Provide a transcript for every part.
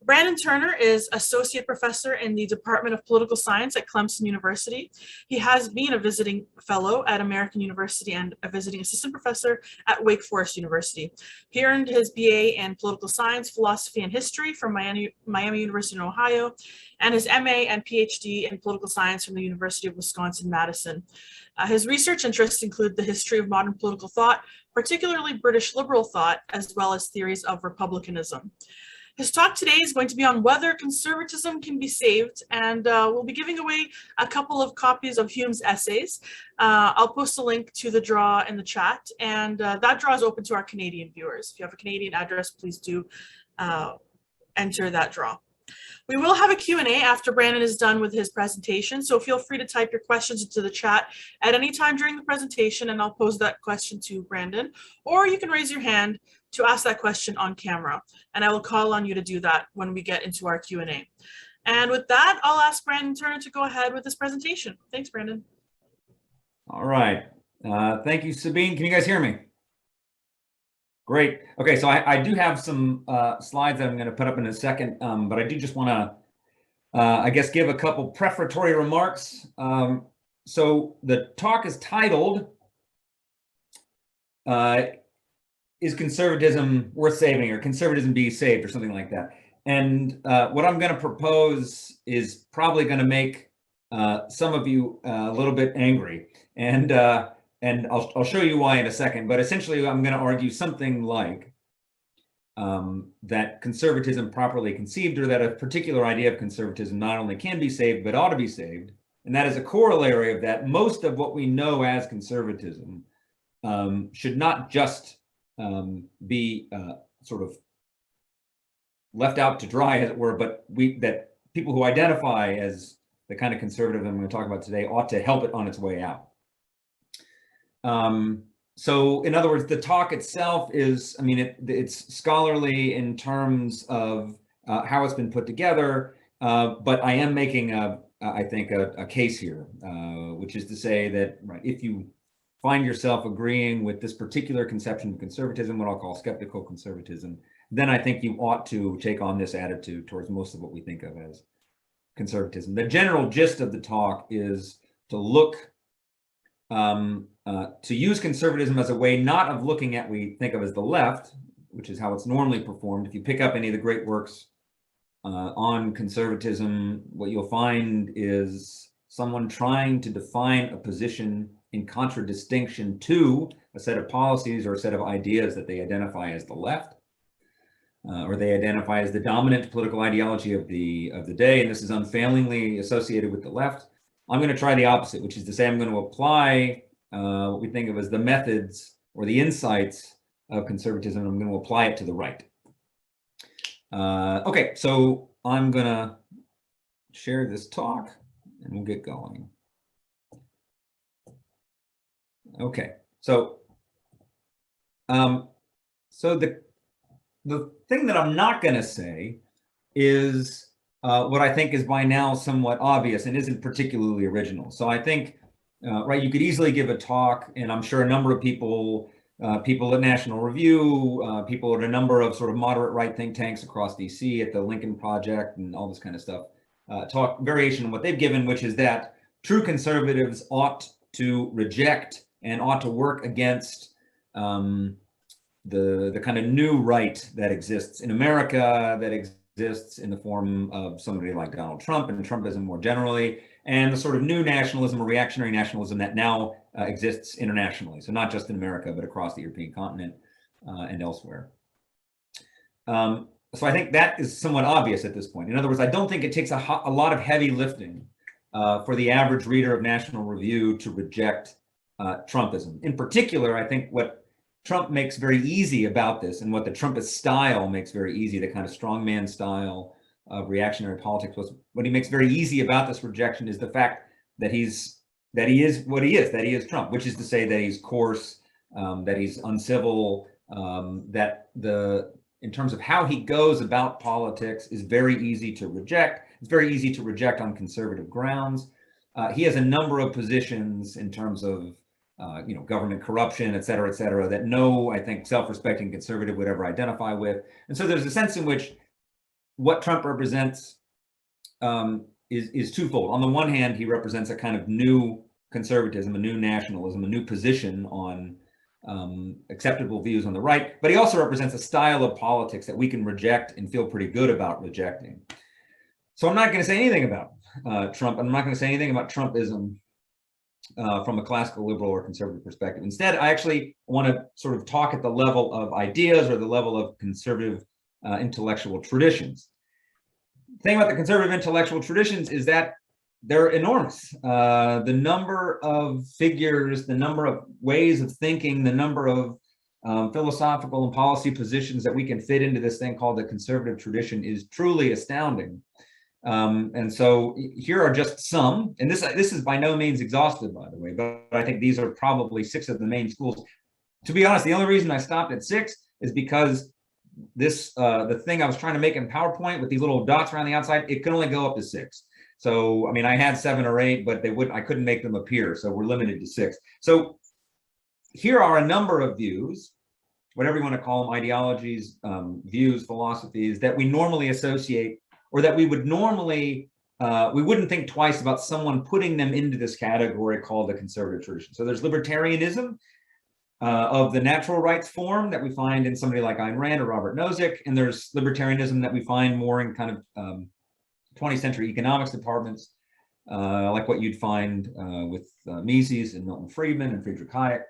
Brandon Turner is Associate Professor in the Department of Political Science at Clemson University. He has been a visiting fellow at American University and a visiting assistant professor at Wake Forest University. He earned his BA in Political Science, Philosophy, and History from Miami University in Ohio, and his MA and PhD in Political Science from the University of Wisconsin-Madison. His research interests include the history of modern political thought, particularly British liberal thought, as well as theories of republicanism. His talk today is going to be on whether conservatism can be saved, and we'll be giving away a couple of copies of Hume's essays. I'll post a link to the draw in the chat, and that draw is open to our Canadian viewers. If you have a Canadian address, please do enter that draw. We will have a Q&A after Brandon is done with his presentation, so feel free to type your questions into the chat at any time during the presentation, and I'll pose that question to Brandon, or you can raise your hand to ask that question on camera, and I will call on you to do that when we get into our Q&A. And with that, I'll ask Brandon Turner to go ahead with his presentation. Thanks, Brandon. All right. Thank you, Sabine. Can you guys hear me? Great. Okay, so I do have some slides that I'm going to put up in a second, but I do just want to, I guess, give a couple prefatory remarks. So the talk is titled, Is Conservatism Worth Saving, or Conservatism Be Saved, or something like that. And what I'm going to propose is probably going to make some of you a little bit angry. And I'll show you why in a second, but essentially I'm going to argue something like that conservatism properly conceived, or that a particular idea of conservatism not only can be saved, but ought to be saved. And that is a corollary of that. Most of what we know as conservatism should not just be sort of left out to dry, as it were, but that people who identify as the kind of conservative I'm going to talk about today ought to help it on its way out. So in other words, the talk itself is, I mean, it's scholarly in terms of how it's been put together, but I am making I think a case here, which is to say that, right, if you find yourself agreeing with this particular conception of conservatism, what I'll call skeptical conservatism, then I think you ought to take on this attitude towards most of what we think of as conservatism. The general gist of the talk is to look to use conservatism as a way not of looking at what we think of as the left, which is how it's normally performed. If you pick up any of the great works on conservatism, what you'll find is someone trying to define a position in contradistinction to a set of policies or a set of ideas that they identify as the left, or they identify as the dominant political ideology of the day, and this is unfailingly associated with the left. I'm going to try the opposite, which is to say I'm going to apply what we think of as the methods or the insights of conservatism, and I'm going to apply it to the right. Okay, so I'm going to share this talk, and we'll get going. Okay, so the thing that I'm not going to say is what I think is by now somewhat obvious and isn't particularly original. So I think, right, you could easily give a talk, and I'm sure a number of people, people at National Review, people at a number of sort of moderate right think tanks across DC, at the Lincoln Project and all this kind of stuff, talk variation on what they've given, which is that true conservatives ought to reject and ought to work against the kind of new right that exists in America, that exists in the form of somebody like Donald Trump and Trumpism more generally, and the sort of new nationalism or reactionary nationalism that now exists internationally. So not just in America, but across the European continent and elsewhere. So I think that is somewhat obvious at this point. In other words, I don't think it takes a lot of heavy lifting for the average reader of National Review to reject Trumpism. In particular, I think what Trump makes very easy about this, and what the Trumpist style makes very easy, the kind of strongman style of reactionary politics, what he makes very easy about this rejection is the fact that he is what he is, that he is Trump, which is to say that he's coarse, that he's uncivil, that in terms of how he goes about politics is very easy to reject. It's very easy to reject on conservative grounds. He has a number of positions in terms of government corruption, et cetera, that no, I think, self-respecting conservative would ever identify with. And so there's a sense in which what Trump represents is twofold. On the one hand, he represents a kind of new conservatism, a new nationalism, a new position on acceptable views on the right, but he also represents a style of politics that we can reject and feel pretty good about rejecting. So I'm not going to say anything about Trump. I'm not going to say anything about Trumpism from a classical liberal or conservative perspective. Instead, I actually want to sort of talk at the level of ideas or the level of conservative intellectual traditions. The thing about the conservative intellectual traditions is that they're enormous. The number of figures, the number of ways of thinking, the number of philosophical and policy positions that we can fit into this thing called the conservative tradition is truly astounding. And so here are just some, and this is by no means exhaustive, by the way, but I think these are probably 6 of the main schools. To be honest, the only reason I stopped at 6 is because this the thing I was trying to make in PowerPoint with these little dots around the outside, it could only go up to 6. So, I mean, I had 7 or 8, but I couldn't make them appear. So we're limited to 6. So here are a number of views, whatever you want to call them, ideologies, views, philosophies that we normally associate, or that we would normally, we wouldn't think twice about someone putting them into this category called the conservative tradition. So there's libertarianism of the natural rights form that we find in somebody like Ayn Rand or Robert Nozick, and there's libertarianism that we find more in kind of 20th century economics departments, like what you'd find with Mises and Milton Friedman and Friedrich Hayek.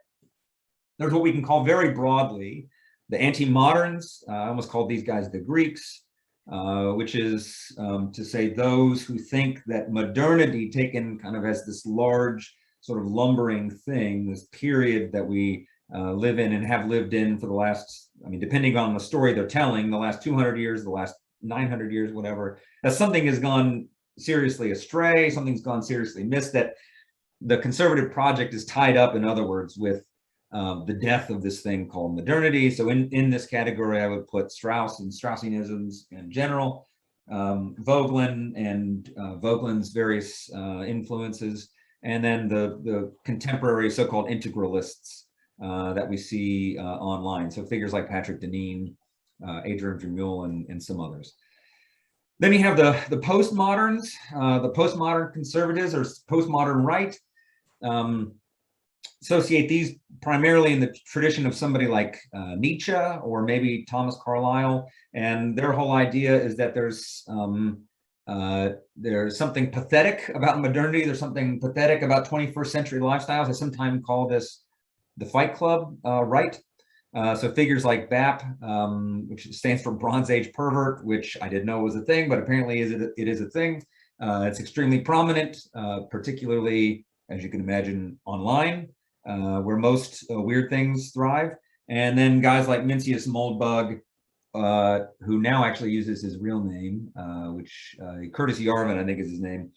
There's what we can call very broadly the anti-moderns. I almost called these guys the Greeks, which is to say those who think that modernity, taken kind of as this large sort of lumbering thing, this period that we live in and have lived in for the last, I mean, depending on the story they're telling, the last 200 years, the last 900 years, whatever, that something has gone seriously astray, something's gone seriously missed, that the conservative project is tied up, in other words, with the death of this thing called modernity. So in this category, I would put Strauss and Straussianisms in general, Voegelin and Voegelin's various influences, and then the contemporary so-called integralists that we see online. So figures like Patrick Deneen, Adrian Vermeule, and some others. Then you have the postmoderns, the postmodern conservatives or postmodern right. Associate these primarily in the tradition of somebody like Nietzsche or maybe Thomas Carlyle, and their whole idea is that there's something pathetic about modernity. There's something pathetic about 21st century lifestyles. I sometimes call this the Fight Club right. So figures like BAP, which stands for Bronze Age Pervert, which I didn't know was a thing, but apparently it is a thing. It's extremely prominent, particularly, as you can imagine, online, where most weird things thrive. And then guys like Mencius Moldbug, who now actually uses his real name, which Curtis Yarvin, I think is his name.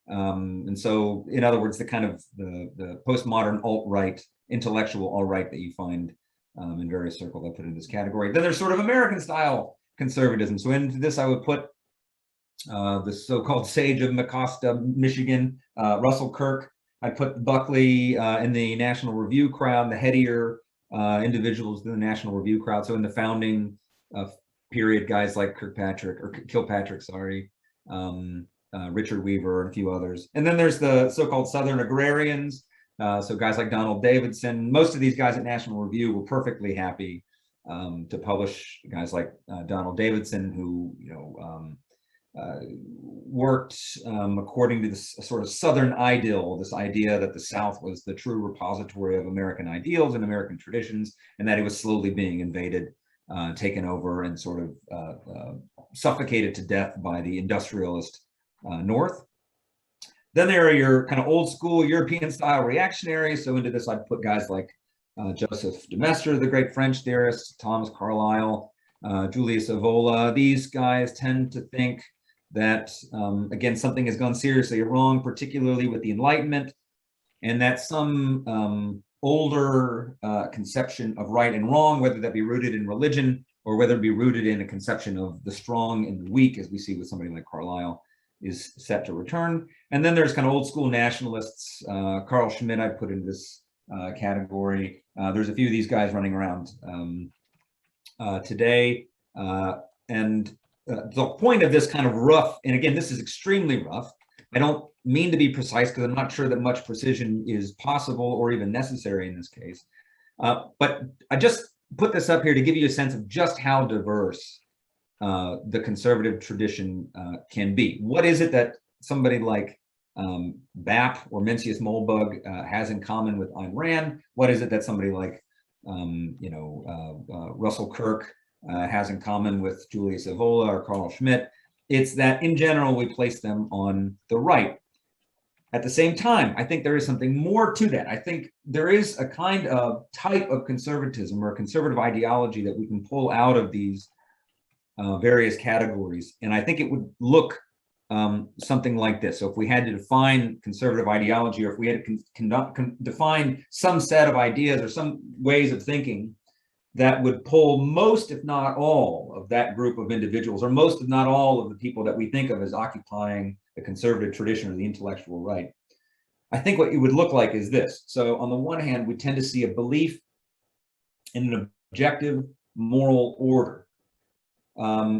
And so, in other words, the kind of the postmodern alt-right, intellectual alt-right that you find in various circles I put in this category. Then there's sort of American style conservatism. So into this, I would put the so-called sage of Mecosta, Michigan, Russell Kirk. I put Buckley in the National Review crowd, the headier individuals in the National Review crowd. So in the founding period, guys like Kilpatrick, sorry, Richard Weaver, and a few others. And then there's the so-called Southern agrarians. So guys like Donald Davidson. Most of these guys at National Review were perfectly happy to publish guys like Donald Davidson, who worked according to this sort of Southern ideal, this idea that the South was the true repository of American ideals and American traditions, and that it was slowly being invaded, taken over, and sort of suffocated to death by the industrialist North. Then there are your kind of old school European style reactionaries. So into this, I'd put guys like Joseph de Maistre, the great French theorist, Thomas Carlyle, Julius Evola. These guys tend to think that, again, something has gone seriously wrong, particularly with the Enlightenment, and that some older conception of right and wrong, whether that be rooted in religion or whether it be rooted in a conception of the strong and the weak, as we see with somebody like Carlyle, is set to return. And then there's kind of old school nationalists. Carl Schmitt I put in this category. There's a few of these guys running around today. And the point of this kind of rough, and again, this is extremely rough. I don't mean to be precise because I'm not sure that much precision is possible or even necessary in this case. But I just put this up here to give you a sense of just how diverse the conservative tradition can be. What is it that somebody like Bapp or Mencius Moldbug has in common with Ayn Rand? What is it that somebody like Russell Kirk has in common with Julius Evola or Carl Schmitt? It's that in general we place them on the right. At the same time, I think there is something more to that. I think there is a kind of type of conservatism or a conservative ideology that we can pull out of these various categories. And I think it would look something like this. So if we had to define conservative ideology, or if we had to define some set of ideas or some ways of thinking that would pull most, if not all, of that group of individuals, or most, if not all, of the people that we think of as occupying the conservative tradition or the intellectual right, I think what it would look like is this. So on the one hand, we tend to see a belief in an objective moral order.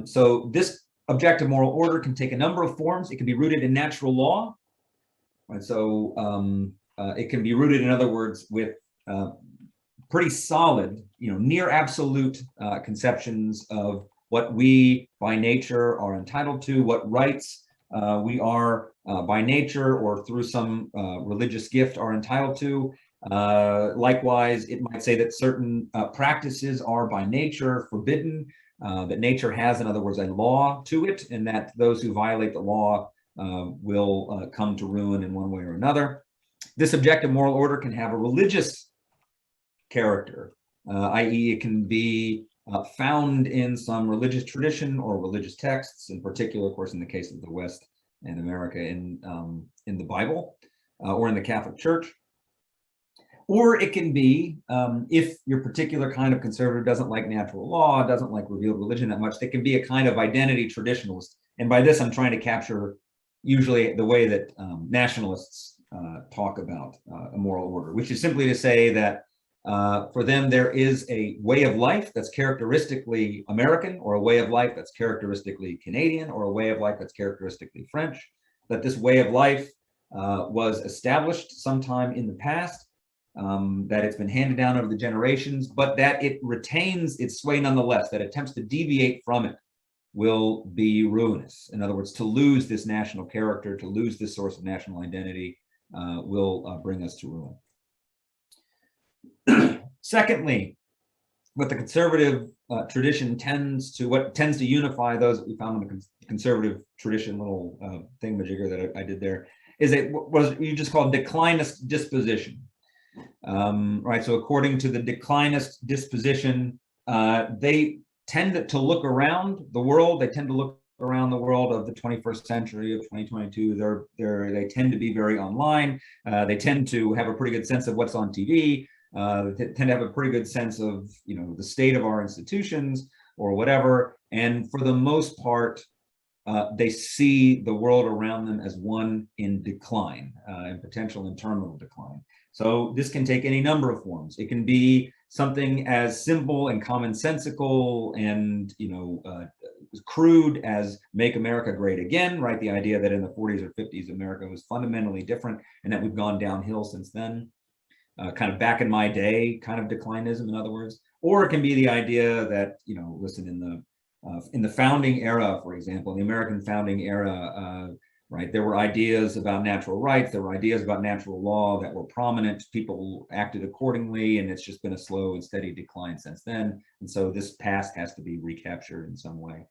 So this objective moral order can take a number of forms. It can be rooted in natural law. Right? So it can be rooted, in other words, with pretty solid, near absolute conceptions of what we by nature are entitled to, what rights we are by nature or through some religious gift are entitled to. Likewise, it might say that certain practices are by nature forbidden, that nature has, in other words, a law to it, and that those who violate the law will come to ruin in one way or another. This objective moral order can have a religious character, i.e. it can be found in some religious tradition or religious texts, in particular, of course, in the case of the West and America, in the Bible or in the Catholic Church. Or it can be, if your particular kind of conservative doesn't like natural law, doesn't like revealed religion that much, it can be a kind of identity traditionalist. And by this, I'm trying to capture usually the way that nationalists talk about a moral order, which is simply to say that for them, there is a way of life that's characteristically American, or a way of life that's characteristically Canadian, or a way of life that's characteristically French, that this way of life was established sometime in the past, that it's been handed down over the generations, but that it retains its sway nonetheless, that attempts to deviate from it will be ruinous. In other words, to lose this national character, to lose this source of national identity will bring us to ruin. Secondly, what the conservative tradition tends to unify those that we found in the conservative tradition, little thingamajigger that I did there, is what you just call declinist disposition. Right. So according to the declinist disposition, they tend to look around the world. They tend to look around the world of the 21st century, of 2022. They tend to be very online. They tend to have a pretty good sense of what's on TV. They tend to have a pretty good sense of, the state of our institutions or whatever. And for the most part, they see the world around them as one in decline, in potential and terminal decline. So this can take any number of forms. It can be something as simple and commonsensical and crude as "Make America Great Again," right? The idea that in the 40s or 50s America was fundamentally different and that we've gone downhill since then. Kind of back in my day, kind of declinism, in other words. Or it can be the idea that, listen, in the founding era, for example, in the American founding era, right, there were ideas about natural rights, there were ideas about natural law that were prominent. People acted accordingly, and it's just been a slow and steady decline since then. And so this past has to be recaptured in some way.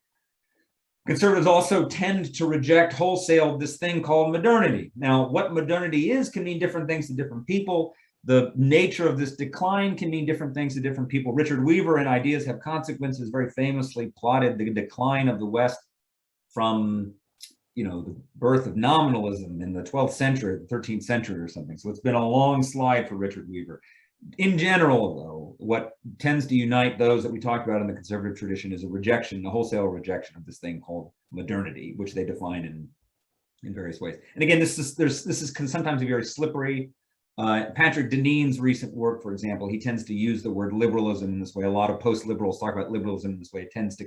Conservatives also tend to reject wholesale this thing called modernity. Now, what modernity is can mean different things to different people. The nature of this decline can mean different things to different people. Richard Weaver in Ideas Have Consequences very famously plotted the decline of the West from, the birth of nominalism in the 12th century, the 13th century or something. So it's been a long slide for Richard Weaver. In general, though, what tends to unite those that we talked about in the conservative tradition is a wholesale rejection of this thing called modernity, which they define in various ways. And again, this is sometimes a very slippery Patrick Deneen's recent work, for example, he tends to use the word liberalism in this way. A lot of post-liberals talk about liberalism in this way. It tends to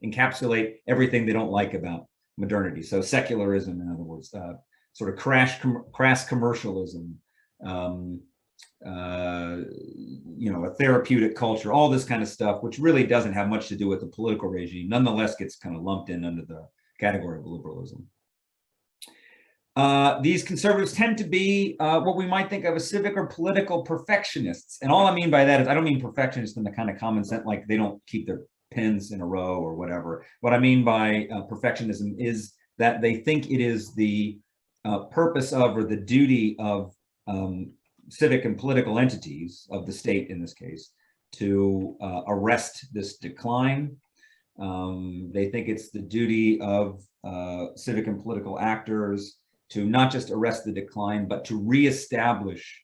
encapsulate everything they don't like about modernity. So secularism, in other words, sort of crass commercialism, a therapeutic culture, all this kind of stuff, which really doesn't have much to do with the political regime, nonetheless gets kind of lumped in under the category of liberalism. These conservatives tend to be what we might think of as civic or political perfectionists. And all I mean by that is I don't mean perfectionists in the kind of common sense, like they don't keep their pens in a row or whatever. What I mean by perfectionism is that they think it is the purpose of or the duty of civic and political entities of the state, in this case, to arrest this decline. They think it's the duty of civic and political actors to not just arrest the decline, but to reestablish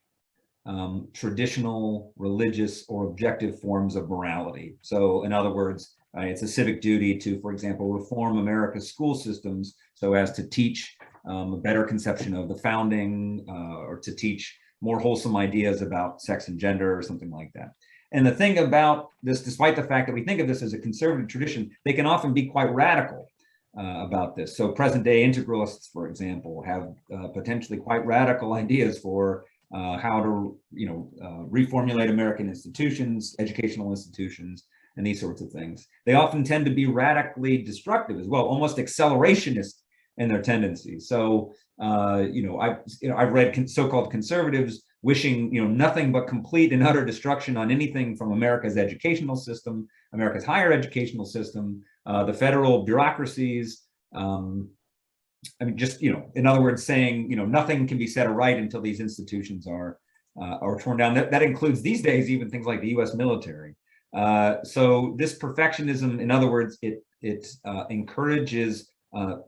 traditional, religious, or objective forms of morality. So in other words, it's a civic duty to, for example, reform America's school systems so as to teach a better conception of the founding, or to teach more wholesome ideas about sex and gender or something like that. And the thing about this, despite the fact that we think of this as a conservative tradition, they can often be quite radical about this. So present day integralists, for example, have potentially quite radical ideas for how to, reformulate American institutions, educational institutions, and these sorts of things. They often tend to be radically destructive as well, almost accelerationist in their tendencies. So, I've read so-called conservatives wishing, nothing but complete and utter destruction on anything from America's educational system, America's higher educational system, the federal bureaucracies. In other words, saying, nothing can be set aright until these institutions are torn down. That includes these days even things like the U.S. military. So this perfectionism, in other words, it encourages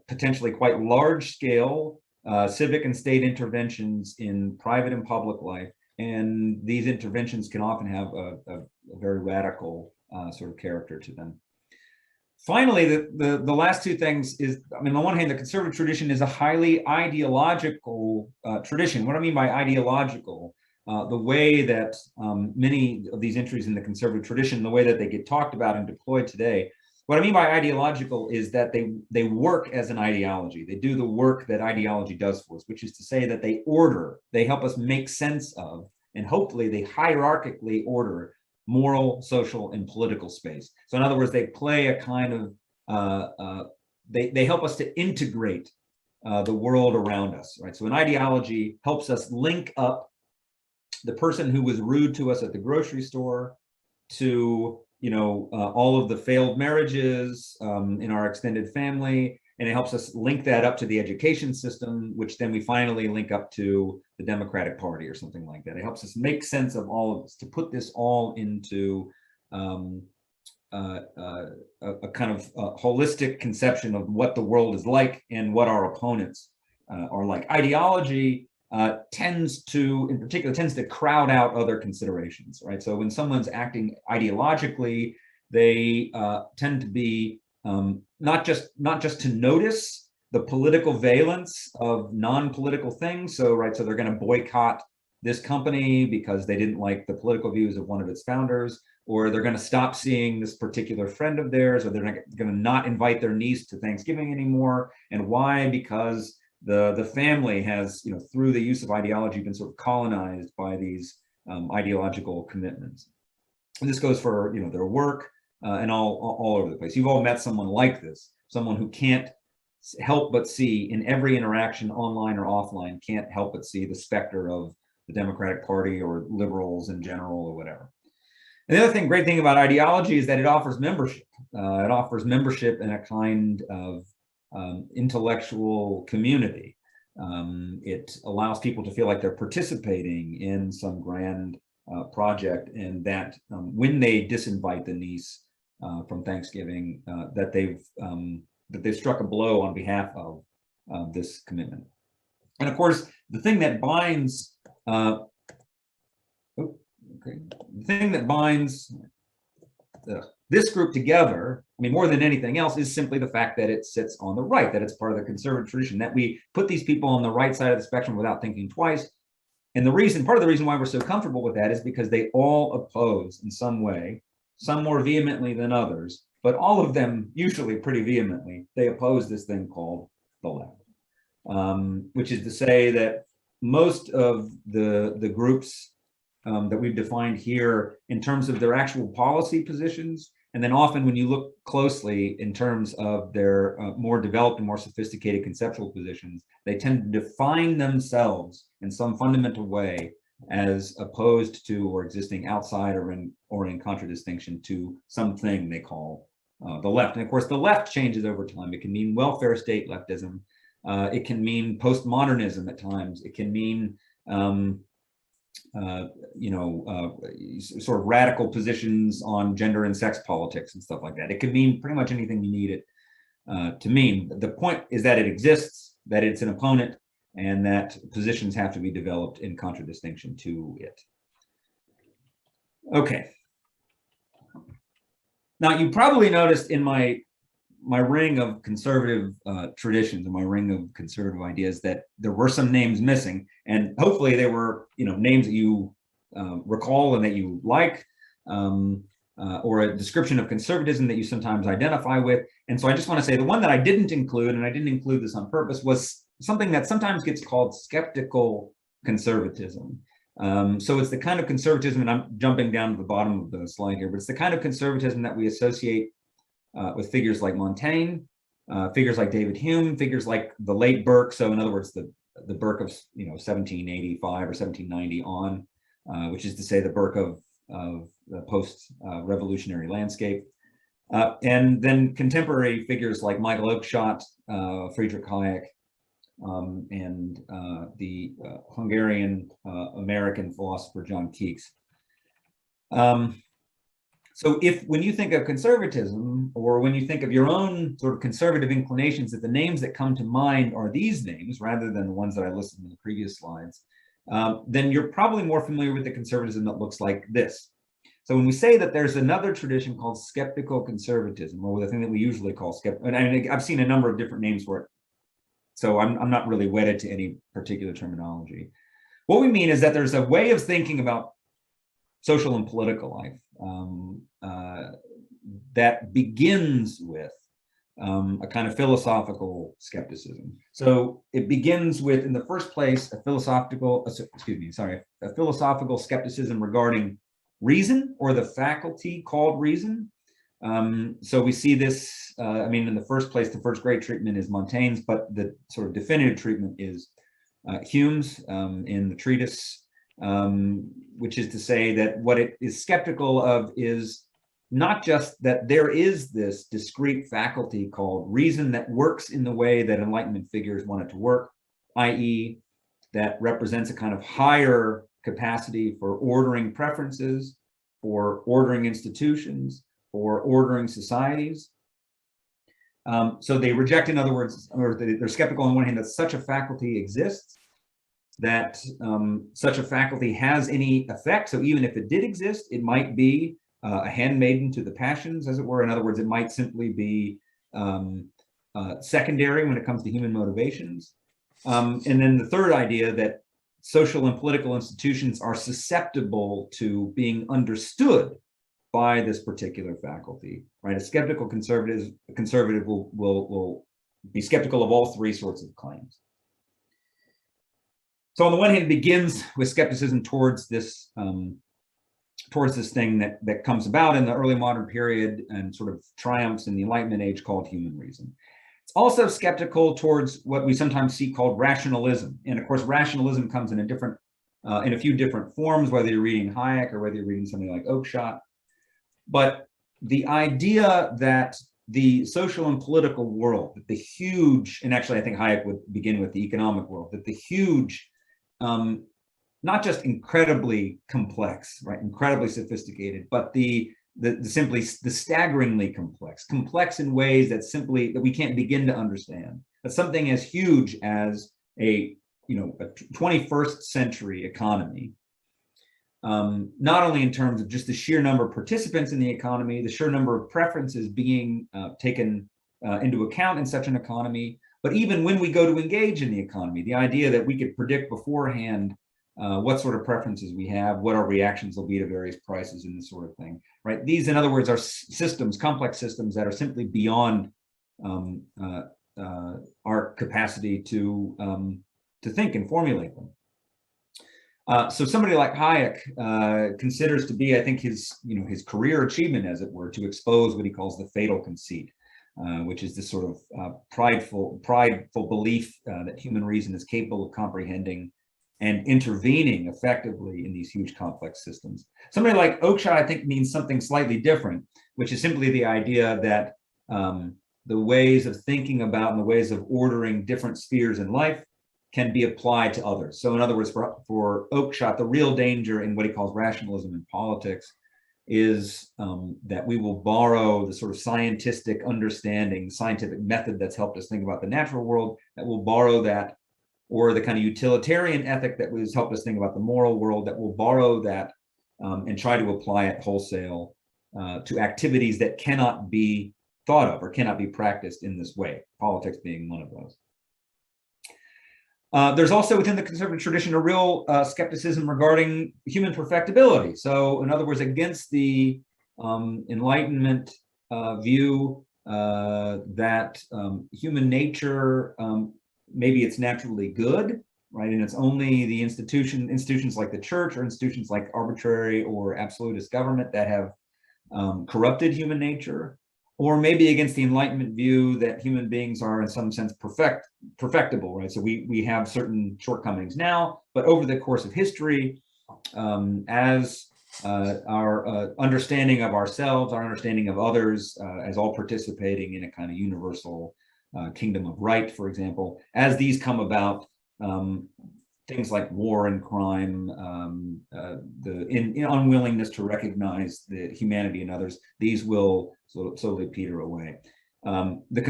potentially quite large-scale civic and state interventions in private and public life, and these interventions can often have a very radical sort of character to them. Finally, the last two things is, on the one hand, the conservative tradition is a highly ideological tradition. What I mean by ideological, the way that many of these entries in the conservative tradition, the way that they get talked about and deployed today, what I mean by ideological is that they work as an ideology. They do the work that ideology does for us, which is to say that they help us make sense of, and hopefully they hierarchically order moral, social, and political space. So in other words, they play a kind of, they help us to integrate the world around us, right? So an ideology helps us link up the person who was rude to us at the grocery store to all of the failed marriages in our extended family, and it helps us link that up to the education system, which then we finally link up to the Democratic Party or something like that. It helps us make sense of all of this, to put this all into a kind of holistic conception of what the world is like and what our opponents are like. Ideology tends to crowd out other considerations, right? So when someone's acting ideologically, they tend to be not just to notice the political valence of non-political things. So they're going to boycott this company because they didn't like the political views of one of its founders, or they're going to stop seeing this particular friend of theirs, or they're going to not invite their niece to Thanksgiving anymore. And why? Because the family has, through the use of ideology, been sort of colonized by these ideological commitments. And this goes for, their work and all over the place. You've all met someone like this, someone who can't help but see in every interaction, online or offline, can't help but see the specter of the Democratic Party or liberals in general or whatever. And the other great thing about ideology is that it offers membership. It offers membership in a kind of intellectual community. It allows people to feel like they're participating in some grand project, and that when they disinvite the niece from Thanksgiving, that they've struck a blow on behalf of this commitment. And of course, the thing that binds this group together, more than anything else, is simply the fact that it sits on the right, that it's part of the conservative tradition, that we put these people on the right side of the spectrum without thinking twice, And part of the reason why we're so comfortable with that is because they all oppose in some way, some more vehemently than others, but all of them usually pretty vehemently, they oppose this thing called the left, which is to say that most of the groups that we've defined here in terms of their actual policy positions, and then often when you look closely in terms of their more developed and more sophisticated conceptual positions, they tend to define themselves in some fundamental way as opposed to or existing outside or in contradistinction to something they call the left. And of course, the left changes over time. It can mean welfare state leftism. It can mean postmodernism at times. It can mean sort of radical positions on gender and sex politics and stuff like that. It can mean pretty much anything you need it to mean. The point is that it exists, that it's an opponent, and that positions have to be developed in contradistinction to it. Okay. Now, you probably noticed in my ring of conservative traditions and my ring of conservative ideas that there were some names missing, and hopefully they were, names that you recall and that you like, or a description of conservatism that you sometimes identify with. And so I just want to say the one that I didn't include, and I didn't include this on purpose, was something that sometimes gets called skeptical conservatism. So it's the kind of conservatism, and I'm jumping down to the bottom of the slide here, but it's the kind of conservatism that we associate with figures like Montaigne, figures like David Hume, figures like the late Burke. So in other words, the Burke of 1785 or 1790 on, which is to say the Burke of the post-revolutionary landscape. And then contemporary figures like Michael Oakeshott, Friedrich Hayek, and the Hungarian American philosopher John Keats. So when you think of conservatism, or when you think of your own sort of conservative inclinations, that the names that come to mind are these names rather than the ones that I listed in the previous slides, then you're probably more familiar with the conservatism that looks like this. So when we say that there's another tradition called skeptical conservatism, or the thing that we usually call skeptical, and I've seen a number of different names for it, so I'm not really wedded to any particular terminology. What we mean is that there's a way of thinking about social and political life that begins with a kind of philosophical skepticism. So it begins with, in the first place, a philosophical skepticism regarding reason, or the faculty called reason. So we see this, in the first place, the first great treatment is Montaigne's, but the sort of definitive treatment is Hume's in the treatise, which is to say that what it is skeptical of is not just that there is this discrete faculty called reason that works in the way that Enlightenment figures want it to work, i.e., that represents a kind of higher capacity for ordering preferences, for ordering institutions, for ordering societies. So they reject, in other words, or they're skeptical on one hand that such a faculty exists, that such a faculty has any effect. So even if it did exist, it might be a handmaiden to the passions, as it were. In other words, it might simply be secondary when it comes to human motivations. And then the third idea that social and political institutions are susceptible to being understood by this particular faculty, right? A skeptical conservative will be skeptical of all three sorts of claims. So on the one hand, it begins with skepticism towards this thing that comes about in the early modern period and sort of triumphs in the Enlightenment age called human reason. It's also skeptical towards what we sometimes see called rationalism. And of course, rationalism comes in a few different forms, whether you're reading Hayek or whether you're reading something like Oakeshott. But the idea that the social and political world, that the huge, and actually I think Hayek would begin with the economic world, that the huge, not just incredibly complex, right, incredibly sophisticated, but the staggeringly complex in ways that we can't begin to understand. That something as huge as a 21st century economy, not only in terms of just the sheer number of participants in the economy, the sheer number of preferences being taken into account in such an economy, but even when we go to engage in the economy, the idea that we could predict beforehand what sort of preferences we have, what our reactions will be to various prices and this sort of thing, right? These, in other words, are systems, complex systems that are simply beyond our capacity to think and formulate them. So somebody like Hayek considers to be, I think, his career achievement, as it were, to expose what he calls the fatal conceit, which is this sort of prideful belief that human reason is capable of comprehending and intervening effectively in these huge complex systems. Somebody like Oakeshott, I think, means something slightly different, which is simply the idea that the ways of thinking about and the ways of ordering different spheres in life can be applied to others. So in other words, for Oakeshott, the real danger in what he calls rationalism in politics is that we will borrow the sort of scientific understanding, scientific method that's helped us think about the natural world, that will borrow that, or the kind of utilitarian ethic that has helped us think about the moral world, that will borrow that and try to apply it wholesale to activities that cannot be thought of or cannot be practiced in this way, politics being one of those. There's also within the conservative tradition a real skepticism regarding human perfectibility. So in other words, against the Enlightenment view that human nature, maybe it's naturally good, right? And it's only the institutions like the church or institutions like arbitrary or absolutist government that have corrupted human nature, or maybe against the Enlightenment view that human beings are in some sense perfectible, right? So we have certain shortcomings now, but over the course of history, as our understanding of ourselves, our understanding of others, as all participating in a kind of universal kingdom of right, for example, as these come about, things like war and crime, the unwillingness to recognize the humanity in others, these will slowly peter away. The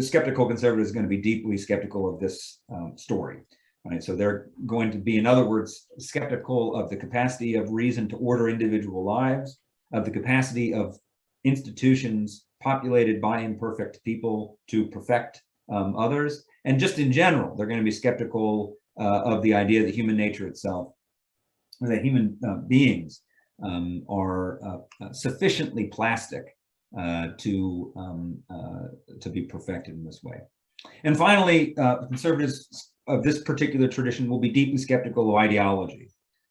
skeptical conservative is going to be deeply skeptical of this story, right? So they're going to be, in other words, skeptical of the capacity of reason to order individual lives, of the capacity of institutions populated by imperfect people to perfect others. And just in general, they're going to be skeptical of the idea that human nature itself, or that human beings are sufficiently plastic to be perfected in this way. And finally, conservatives of this particular tradition will be deeply skeptical of ideology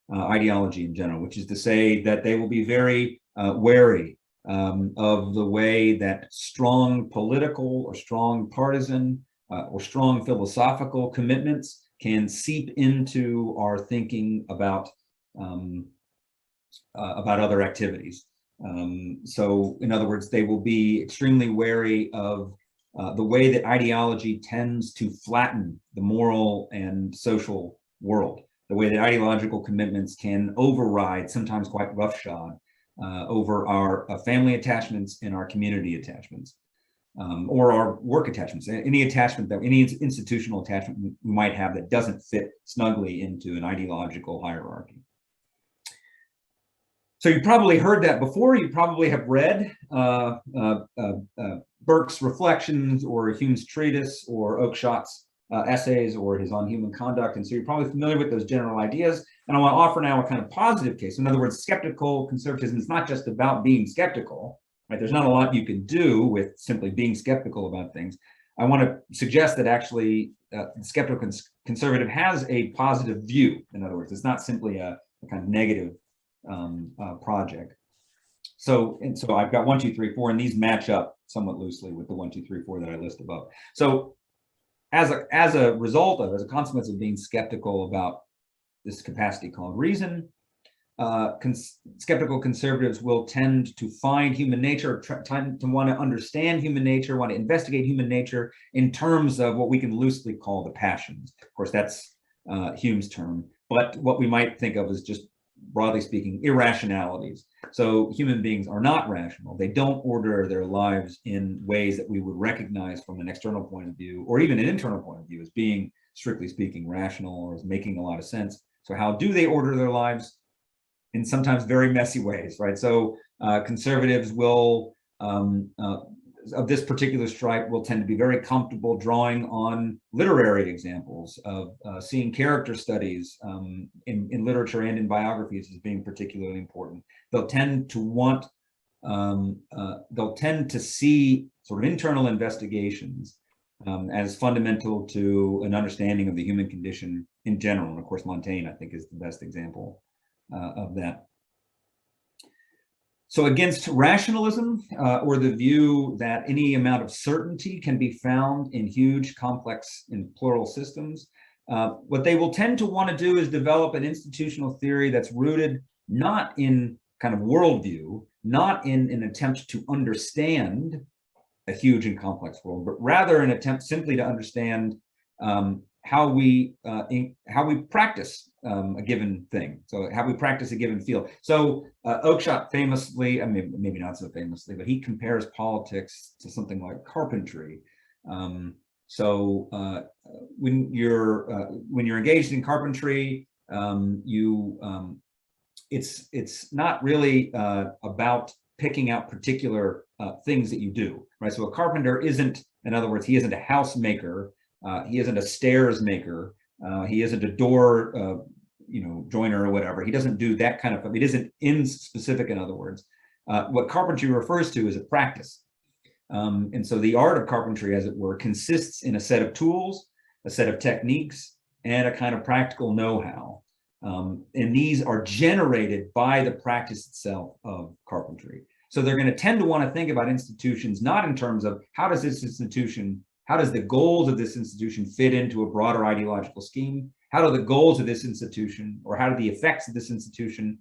in general, which is to say that they will be very wary of the way that strong political or strong partisan or strong philosophical commitments can seep into our thinking about other activities. So in other words, they will be extremely wary of the way that ideology tends to flatten the moral and social world, the way that ideological commitments can override, sometimes quite roughshod, over our family attachments and our community attachments, or our work attachments, any institutional attachment we might have that doesn't fit snugly into an ideological hierarchy. So you probably heard that before. You probably have read Burke's Reflections or Hume's treatise or Oakeshott's essays or his On Human Conduct. And so you're probably familiar with those general ideas. And I want to offer now a kind of positive case. In other words, skeptical conservatism is not just about being skeptical, right? There's not a lot you can do with simply being skeptical about things. I want to suggest that actually the skeptical conservative has a positive view. In other words, it's not simply a kind of negative project. So I've got 1, 2, 3, 4, and these match up somewhat loosely with the 1, 2, 3, 4 that I list above. So as a result of, as a consequence of being skeptical about this capacity called reason, skeptical conservatives will tend to find human nature, tend to want to understand human nature, want to investigate human nature in terms of what we can loosely call the passions. Of course, that's Hume's term, but what we might think of as just, broadly speaking, irrationalities. So human beings are not rational. They don't order their lives in ways that we would recognize from an external point of view, or even an internal point of view, as being, strictly speaking, rational or as making a lot of sense. So how do they order their lives? In sometimes very messy ways, right? So conservatives will of this particular stripe will tend to be very comfortable drawing on literary examples of seeing character studies in literature and in biographies as being particularly important. They'll tend to want, they'll tend to see sort of internal investigations as fundamental to an understanding of the human condition in general. And of course, Montaigne, I think, is the best example of that. So against rationalism, or the view that any amount of certainty can be found in huge, complex, and plural systems, what they will tend to want to do is develop an institutional theory that's rooted not in kind of worldview, not in an attempt to understand a huge and complex world, but rather an attempt simply to understand how we practice a given thing. So how we practice a given field. So Oakeshott famously, I mean, maybe not so famously, but he compares politics to something like carpentry. When you're engaged in carpentry, it's not really about picking out particular things that you do, right? So a carpenter isn't, in other words, he isn't a house maker. He isn't a stairs maker. He isn't a door, joiner or whatever. He doesn't do that kind of thing. It isn't in specific, in other words. What carpentry refers to is a practice. And so the art of carpentry, as it were, consists in a set of tools, a set of techniques, and a kind of practical know-how. And these are generated by the practice itself of carpentry. So they're going to tend to want to think about institutions not in terms of how does the goals of this institution fit into a broader ideological scheme? How do the goals of this institution, or how do the effects of this institution,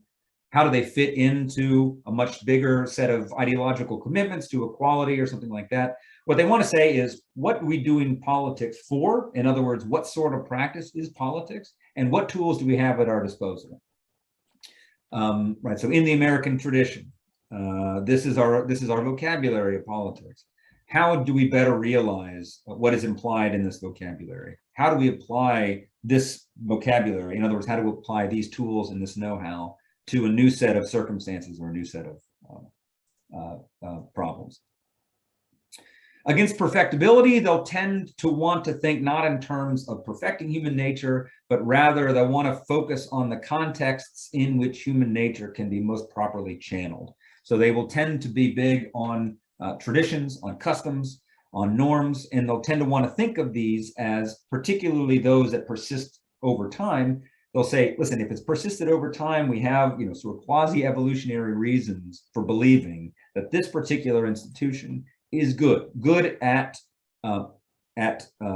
how do they fit into a much bigger set of ideological commitments to equality or something like that? What they want to say is, what are we doing politics for? In other words, what sort of practice is politics? And what tools do we have at our disposal? Right. So in the American tradition, this is our vocabulary of politics. How do we better realize what is implied in this vocabulary? How do we apply this vocabulary? In other words, how do we apply these tools and this know-how to a new set of circumstances or a new set of problems? Against perfectibility, they'll tend to want to think not in terms of perfecting human nature, but rather they'll want to focus on the contexts in which human nature can be most properly channeled. So they will tend to be big on traditions, on customs, on norms, and they'll tend to want to think of these as particularly those that persist over time. They'll say, listen, if it's persisted over time, we have sort of quasi-evolutionary reasons for believing that this particular institution is good at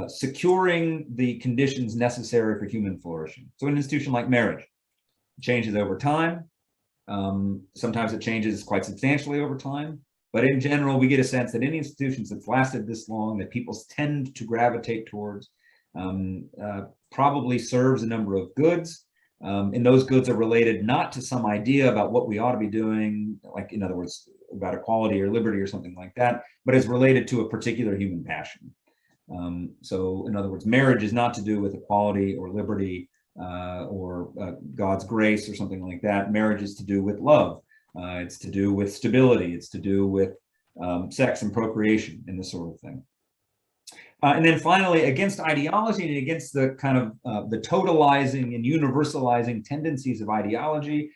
securing the conditions necessary for human flourishing. So an institution like marriage changes over time. Sometimes it changes quite substantially over time. But in general, we get a sense that any institutions that's lasted this long, that people tend to gravitate towards, probably serves a number of goods. And those goods are related not to some idea about what we ought to be doing, like, in other words, about equality or liberty or something like that, but is related to a particular human passion. So in other words, marriage is not to do with equality or liberty or God's grace or something like that. Marriage is to do with love. It's to do with stability. It's to do with sex and procreation and this sort of thing. And then finally, against ideology and against the kind of the totalizing and universalizing tendencies of ideology,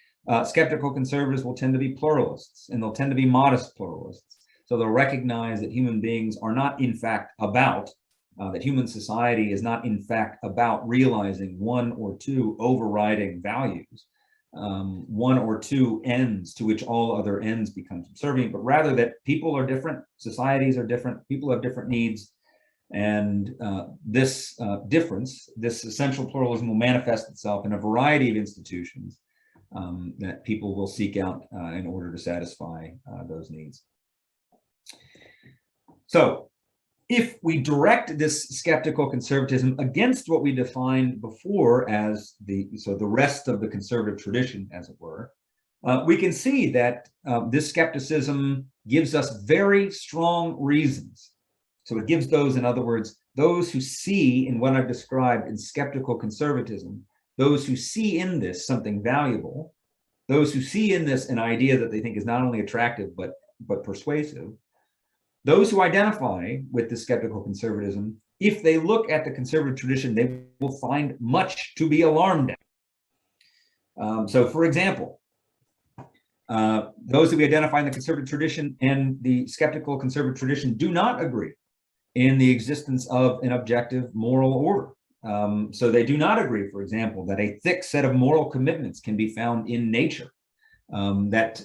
skeptical conservatives will tend to be pluralists, and they'll tend to be modest pluralists. So they'll recognize that human beings are not in fact about, that human society is not in fact about realizing one or two overriding values, one or two ends to which all other ends become subservient, but rather that people are different, societies are different, people have different needs. And this difference, this essential pluralism, will manifest itself in a variety of institutions that people will seek out in order to satisfy those needs. So if we direct this skeptical conservatism against what we defined before as the rest of the conservative tradition, as it were, we can see that this skepticism gives us very strong reasons. So it gives those, in other words, those who see in what I've described in skeptical conservatism, those who see in this something valuable, those who see in this an idea that they think is not only attractive but persuasive, Those who identify with the skeptical conservatism, if they look at the conservative tradition, they will find much to be alarmed at. So, for example, those who identify in the conservative tradition and the skeptical conservative tradition do not agree in the existence of an objective moral order. So they do not agree, for example, that a thick set of moral commitments can be found in nature, that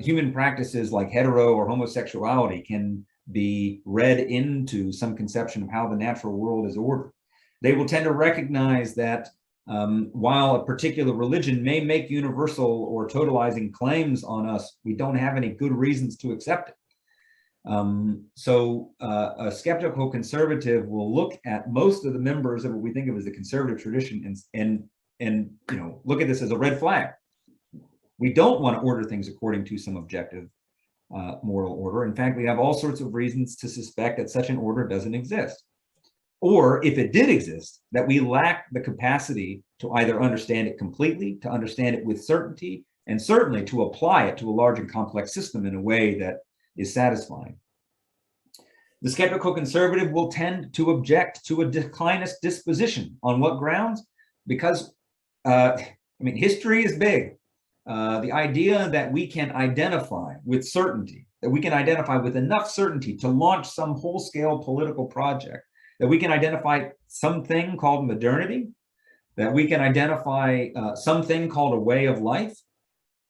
human practices like hetero or homosexuality can be read into some conception of how the natural world is ordered. They will tend to recognize that while a particular religion may make universal or totalizing claims on us, we don't have any good reasons to accept it. So a skeptical conservative will look at most of the members of what we think of as the conservative tradition and look at this as a red flag. We don't want to order things according to some objective moral order. In fact, we have all sorts of reasons to suspect that such an order doesn't exist. Or if it did exist, that we lack the capacity to either understand it completely, to understand it with certainty, and certainly to apply it to a large and complex system in a way that is satisfying. The skeptical conservative will tend to object to a declinist disposition. On what grounds? Because, history is big. The idea that we can identify with certainty, that we can identify with enough certainty to launch some whole-scale political project, that we can identify something called modernity, that we can identify something called a way of life,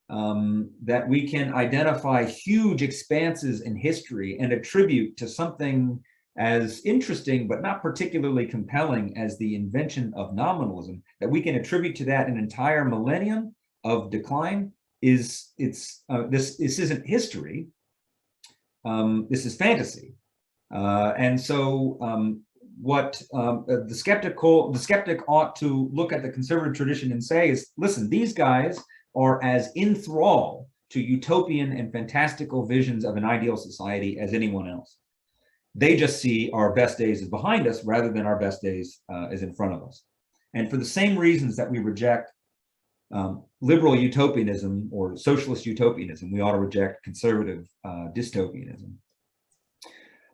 that we can identify huge expanses in history and attribute to something as interesting but not particularly compelling as the invention of nominalism, that we can attribute to that an entire millennium of decline. This isn't history. This is fantasy. And so what the skeptic ought to look at the conservative tradition and say is, listen, these guys are as enthralled to utopian and fantastical visions of an ideal society as anyone else. They just see our best days as behind us rather than our best days as in front of us. And for the same reasons that we reject liberal utopianism or socialist utopianism, we ought to reject conservative dystopianism.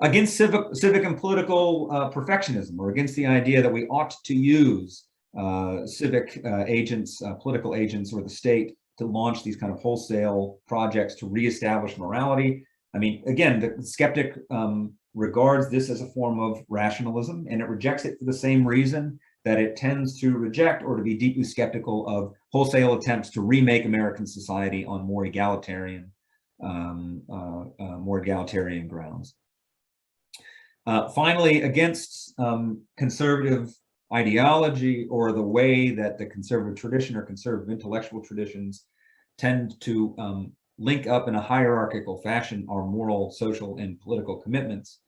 Against civic and political perfectionism, or against the idea that we ought to use civic agents, political agents, or the state to launch these kind of wholesale projects to reestablish morality. I mean, again, the skeptic regards this as a form of rationalism, and it rejects it for the same reason that it tends to reject or to be deeply skeptical of wholesale attempts to remake American society on more egalitarian grounds. Finally, against conservative ideology or the way that the conservative tradition or conservative intellectual traditions tend to link up in a hierarchical fashion our moral, social, and political commitments,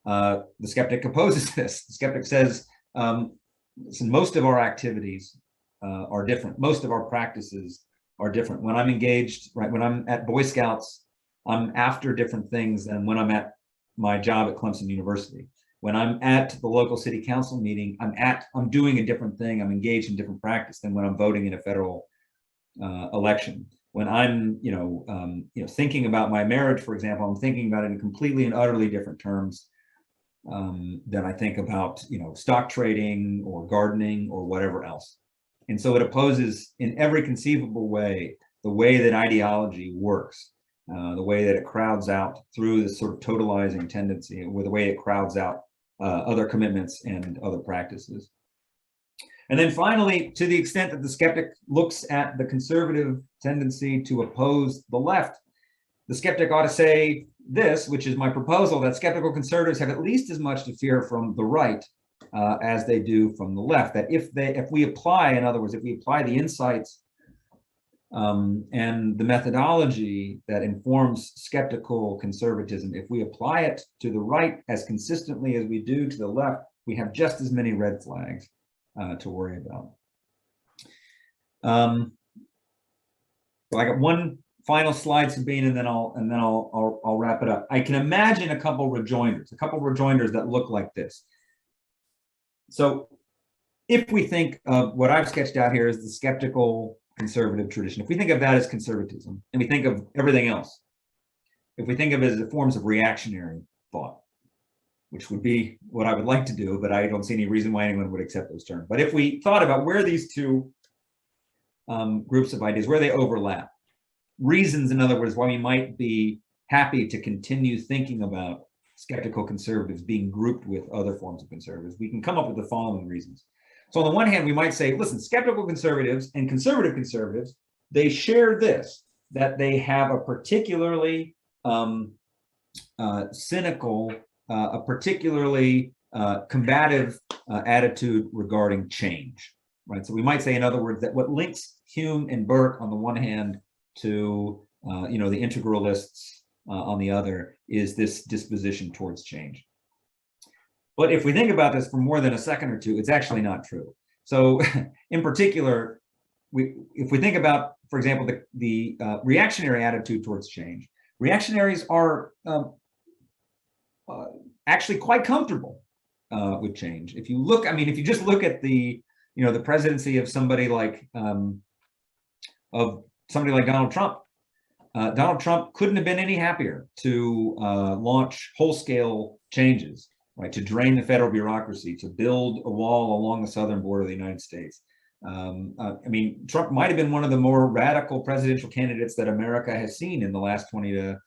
the skeptic opposes this. The skeptic says, listen, most of our activities are different. Most of our practices are different. When I'm engaged, right, when I'm at Boy Scouts, I'm after different things than when I'm at my job at Clemson University. When I'm at the local city council meeting, I'm doing a different thing. I'm engaged in different practice than when I'm voting in a federal election. When I'm, thinking about my marriage, for example, I'm thinking about it in completely and utterly different terms than I think about, stock trading or gardening or whatever else. And so it opposes in every conceivable way the way that ideology works. The way that it crowds out through this sort of totalizing tendency, with the way it crowds out other commitments and other practices. And then finally, to the extent that the skeptic looks at the conservative tendency to oppose the left, the skeptic ought to say this, which is my proposal, that skeptical conservatives have at least as much to fear from the right as they do from the left. That if we apply, in other words, if we apply the insights and the methodology that informs skeptical conservatism, if we apply it to the right as consistently as we do to the left, we have just as many red flags to worry about. So I got one final slide, Sabine, and then I'll wrap it up. I can imagine a couple rejoinders that look like this. So if we think of what I've sketched out here as the skeptical conservative tradition, if we think of that as conservatism and we think of everything else, if we think of it as forms of reactionary thought, which would be what I would like to do, but I don't see any reason why anyone would accept those terms. But if we thought about where these two groups of ideas, where they overlap, reasons, in other words, why we might be happy to continue thinking about skeptical conservatives being grouped with other forms of conservatives, we can come up with the following reasons. So on the one hand, we might say, listen, skeptical conservatives and conservative conservatives, they share this, that they have a particularly cynical, a particularly combative attitude regarding change, right? So we might say, in other words, that what links Hume and Burke on the one hand to the integralists on the other is this disposition towards change. But if we think about this for more than a second or two, it's actually not true. So in particular, if we think about, for example, the reactionary attitude towards change, reactionaries are actually quite comfortable with change. If you look, if you just look at the presidency of somebody like Donald Trump. Donald Trump couldn't have been any happier to launch whole-scale changes, right? To drain the federal bureaucracy, to build a wall along the southern border of the United States. Trump might have been one of the more radical presidential candidates that America has seen in the last 20 to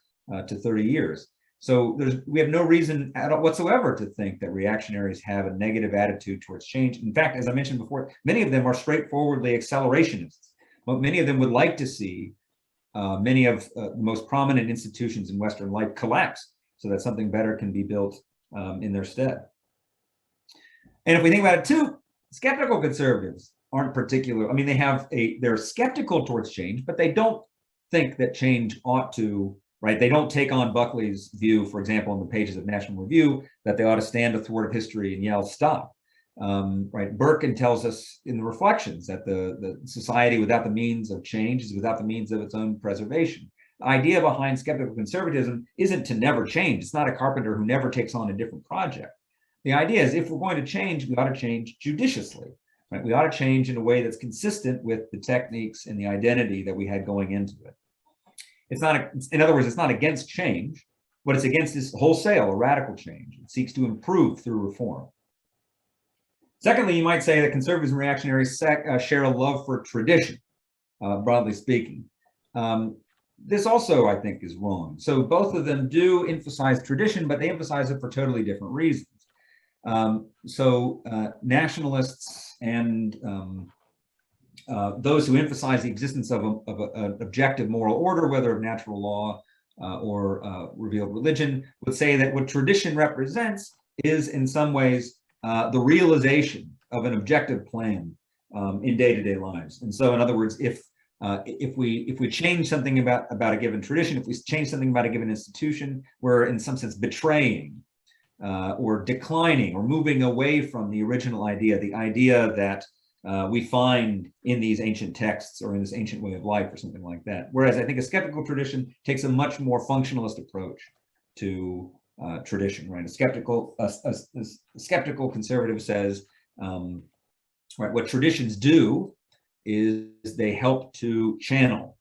30 years. So we have no reason whatsoever to think that reactionaries have a negative attitude towards change. In fact, as I mentioned before, many of them are straightforwardly accelerationists. But many of them would like to see many of the most prominent institutions in Western life collapse so that something better can be built in their stead. And if we think about it too, skeptical conservatives aren't particular. They're skeptical towards change, but they don't think that change ought to, right? They don't take on Buckley's view, for example, in the pages of National Review, that they ought to stand athwart of history and yell, stop. Right, Birkin tells us in the Reflections that the society without the means of change is without the means of its own preservation. The idea behind skeptical conservatism isn't to never change. It's not a carpenter who never takes on a different project. The idea is if we're going to change, we ought to change judiciously. Right? We ought to change in a way that's consistent with the techniques and the identity that we had going into it. It's not, in other words, it's not against change. What it's against is wholesale or radical change. It seeks to improve through reform. Secondly, you might say that conservatives and reactionaries share a love for tradition, broadly speaking. This also, I think, is wrong. So both of them do emphasize tradition, but they emphasize it for totally different reasons. Nationalists and those who emphasize the existence of an objective moral order, whether of natural law or revealed religion, would say that what tradition represents is, in some ways, the realization of an objective plan in day-to-day lives. And so, in other words, if we change something about a given tradition, if we change something about a given institution, we're in some sense betraying or declining or moving away from the original idea, the idea that we find in these ancient texts or in this ancient way of life or something like that. Whereas I think a skeptical tradition takes a much more functionalist approach to tradition, right? A skeptical conservative says, right, what traditions do is they help to channel,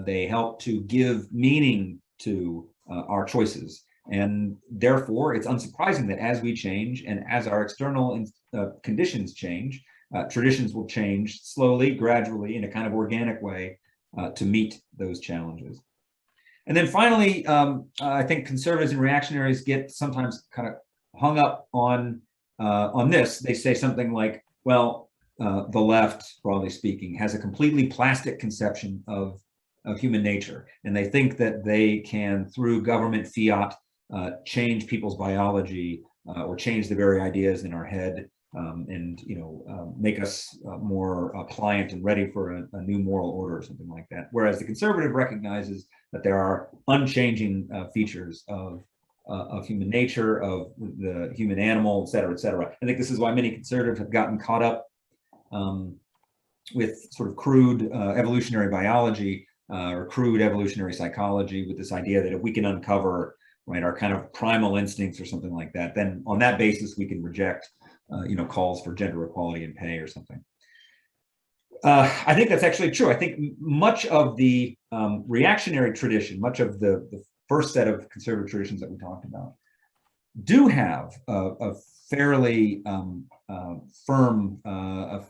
they help to give meaning to our choices. And therefore, it's unsurprising that as we change and as our external conditions change, traditions will change slowly, gradually, in a kind of organic way to meet those challenges. And then finally, I think conservatives and reactionaries get sometimes kind of hung up on this. They say something like, well, the left, broadly speaking, has a completely plastic conception of human nature. And they think that they can, through government fiat, change people's biology or change the very ideas in our head and make us more pliant and ready for a new moral order or something like that. Whereas the conservative recognizes that there are unchanging features of human nature, of the human animal, et cetera, et cetera. I think this is why many conservatives have gotten caught up with sort of crude evolutionary biology or crude evolutionary psychology, with this idea that if we can uncover, right, our kind of primal instincts or something like that, then on that basis we can reject calls for gender equality in pay or something. I think that's actually true. I think much of the reactionary tradition, much of the first set of conservative traditions that we talked about, do have a fairly firm, a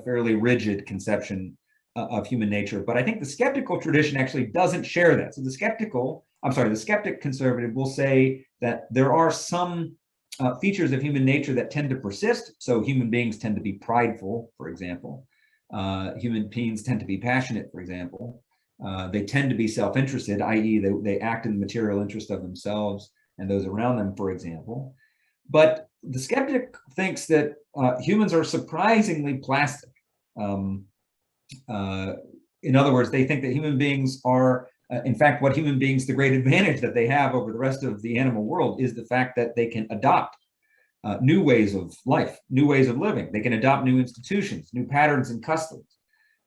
fairly rigid conception of human nature. But I think the skeptical tradition actually doesn't share that. So the skeptic conservative will say that there are some features of human nature that tend to persist. So human beings tend to be prideful, for example. Human beings tend to be passionate, for example. They tend to be self-interested, i.e. they act in the material interest of themselves and those around them, for example. But the skeptic thinks that humans are surprisingly plastic. In other words, they think that human beings are, in fact, the great advantage that they have over the rest of the animal world is the fact that they can adopt new ways of life, new ways of living. They can adopt new institutions, new patterns and customs.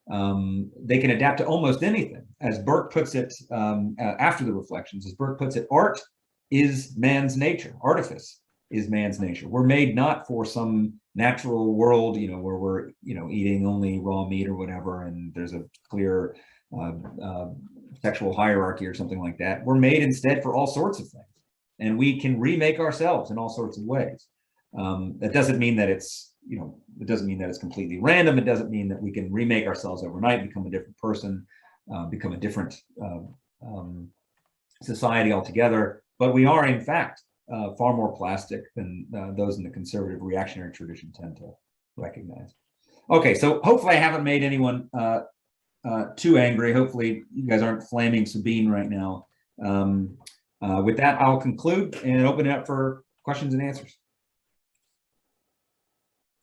They can adapt to almost anything. As Burke puts it, after the reflections, as Burke puts it, art is man's nature. Artifice is man's nature. We're made not for some natural world, where we're, eating only raw meat or whatever, and there's a clear sexual hierarchy or something like that. We're made instead for all sorts of things, and we can remake ourselves in all sorts of ways. That doesn't mean that it's, it doesn't mean that it's completely random. It doesn't mean that we can remake ourselves overnight, become a different person, become a different society altogether. But we are, in fact, far more plastic than those in the conservative reactionary tradition tend to recognize. Okay, so hopefully I haven't made anyone too angry. Hopefully you guys aren't flaming Sabine right now. With that, I'll conclude and open it up for questions and answers.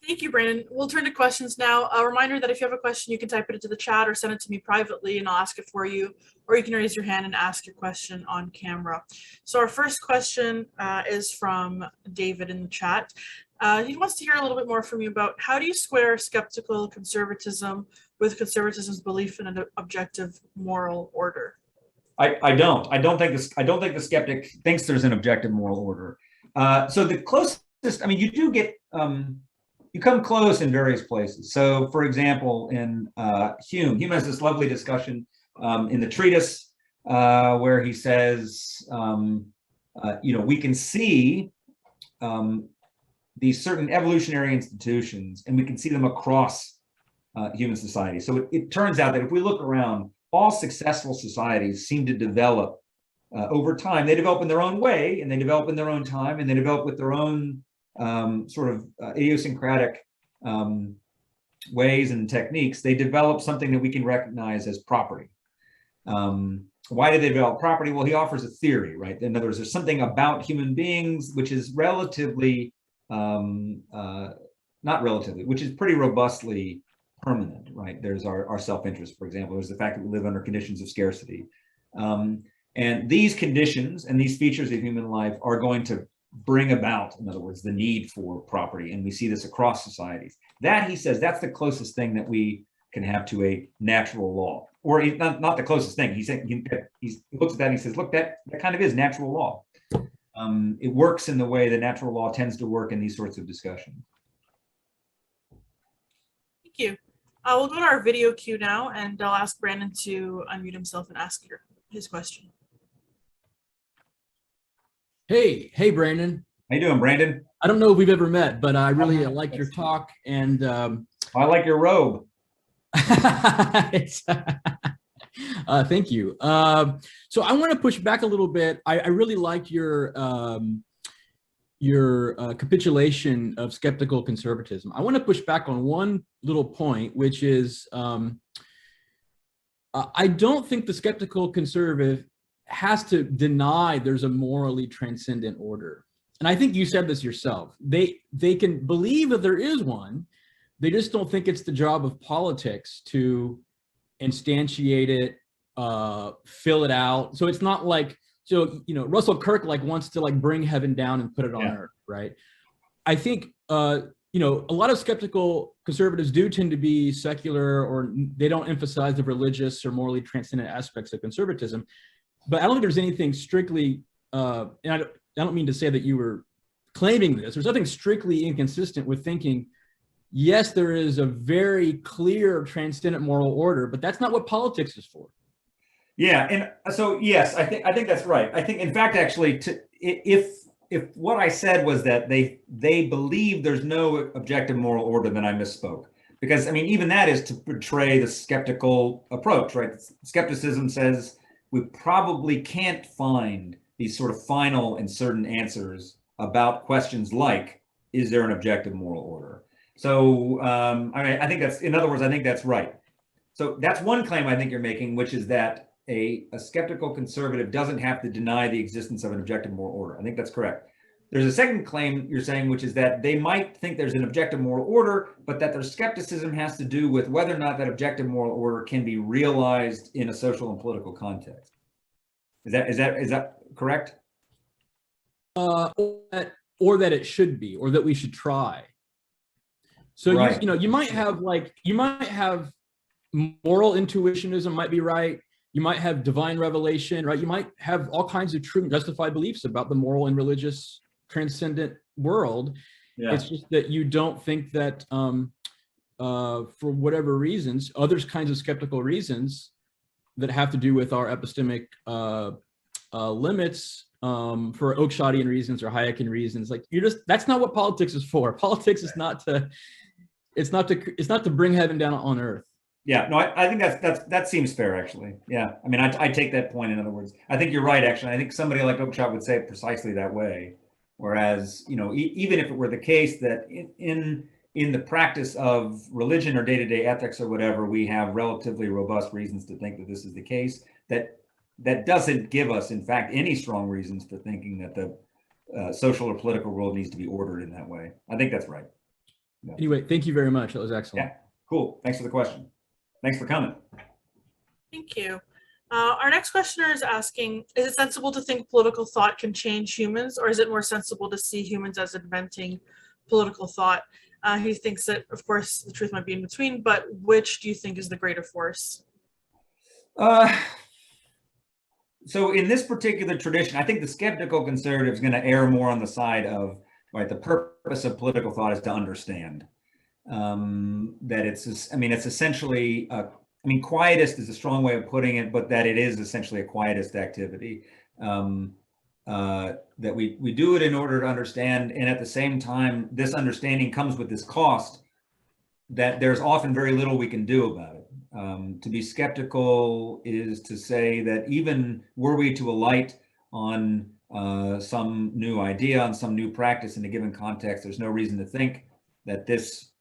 Thank you, Brandon. We'll turn to questions now. A reminder that if you have a question, you can type it into the chat or send it to me privately and I'll ask it for you, or you can raise your hand and ask your question on camera. So our first question is from David in the chat. He wants to hear a little bit more from you about how do you square skeptical conservatism with conservatism's belief in an objective moral order? I don't think the skeptic thinks there's an objective moral order. So the closest, you do get, you come close in various places. So for example, in Hume has this lovely discussion in the treatise where he says, we can see these certain evolutionary institutions and we can see them across human society. So it turns out that if we look around, all successful societies seem to develop over time. They develop in their own way and they develop in their own time and they develop with their own sort of idiosyncratic ways and techniques. They develop something that we can recognize as property. Why did they develop property? Well, he offers a theory, right? In other words, there's something about human beings which is relatively, which is pretty robustly permanent, right? There's our self-interest, for example. There's the fact that we live under conditions of scarcity. And these conditions and these features of human life are going to bring about, in other words, the need for property. And we see this across societies. That, he says, that's the closest thing that we can have to a natural law. Or not the closest thing. He looks at that and he says, look, that kind of is natural law. It works in the way that natural law tends to work in these sorts of discussions. Thank you. We'll go to our video queue now, and I'll ask Brandon to unmute himself and ask his question. Hey, Brandon. How you doing, Brandon? I don't know if we've ever met, but I really like your talk, and I like your robe. Thank you. So I want to push back a little bit. I really like your capitulation of skeptical conservatism. I want to push back on one little point, which is I don't think the skeptical conservative has to deny there's a morally transcendent order. And I think you said this yourself. They can believe that there is one. They just don't think it's the job of politics to instantiate it, fill it out. So it's not like, Russell Kirk wants to bring heaven down and put it on earth, right? I think, a lot of skeptical conservatives do tend to be secular, or they don't emphasize the religious or morally transcendent aspects of conservatism. But I don't think there's anything strictly, and I don't mean to say that you were claiming this. There's nothing strictly inconsistent with thinking, yes, there is a very clear transcendent moral order, but that's not what politics is for. Yeah, and so yes, I think that's right. I think, in fact, actually, if what I said was that they believe there's no objective moral order, then I misspoke. Because I mean, even that is to portray the skeptical approach, right? Skepticism says we probably can't find these sort of final and certain answers about questions like, is there an objective moral order? So I think that's, in other words, I think that's right. So that's one claim I think you're making, which is that a skeptical conservative doesn't have to deny the existence of an objective moral order. I think that's correct. There's a second claim you're saying, which is that they might think there's an objective moral order, but that their skepticism has to do with whether or not that objective moral order can be realized in a social and political context. Is that correct? Or that it should be, or that we should try. So Right. you might have moral intuitionism might be right. You might have divine revelation, right? You might have all kinds of true and justified beliefs about the moral and religious transcendent world. Yeah. It's just that you don't think that for whatever reasons, other kinds of skeptical reasons that have to do with our epistemic limits, for Oakeshottian reasons or Hayekian reasons, like that's not what politics is for. Politics is not to bring heaven down on earth. Yeah, no, I think that seems fair, actually. Yeah, I mean, I take that point. In other words, I think you're right. Actually, I think somebody like Oakeshott would say it precisely that way. Whereas, even if it were the case that in the practice of religion or day-to-day ethics or whatever, we have relatively robust reasons to think that this is the case, that doesn't give us, in fact, any strong reasons for thinking that the social or political world needs to be ordered in that way. I think that's right. Yeah. Anyway, thank you very much. That was excellent. Yeah, cool. Thanks for the question. Thanks for coming. Thank you. Our next questioner is asking, is it sensible to think political thought can change humans, or is it more sensible to see humans as inventing political thought? He thinks that, of course, the truth might be in between, but which do you think is the greater force? So in this particular tradition, I think the skeptical conservative is going to err more on the side of, right, the purpose of political thought is to understand. That it's essentially, quietist is a strong way of putting it, but that it is essentially a quietist activity. That we do it in order to understand, and at the same time, this understanding comes with this cost that there's often very little we can do about it. To be skeptical is to say that even were we to alight on some new idea, on some new practice in a given context, there's no reason to think that this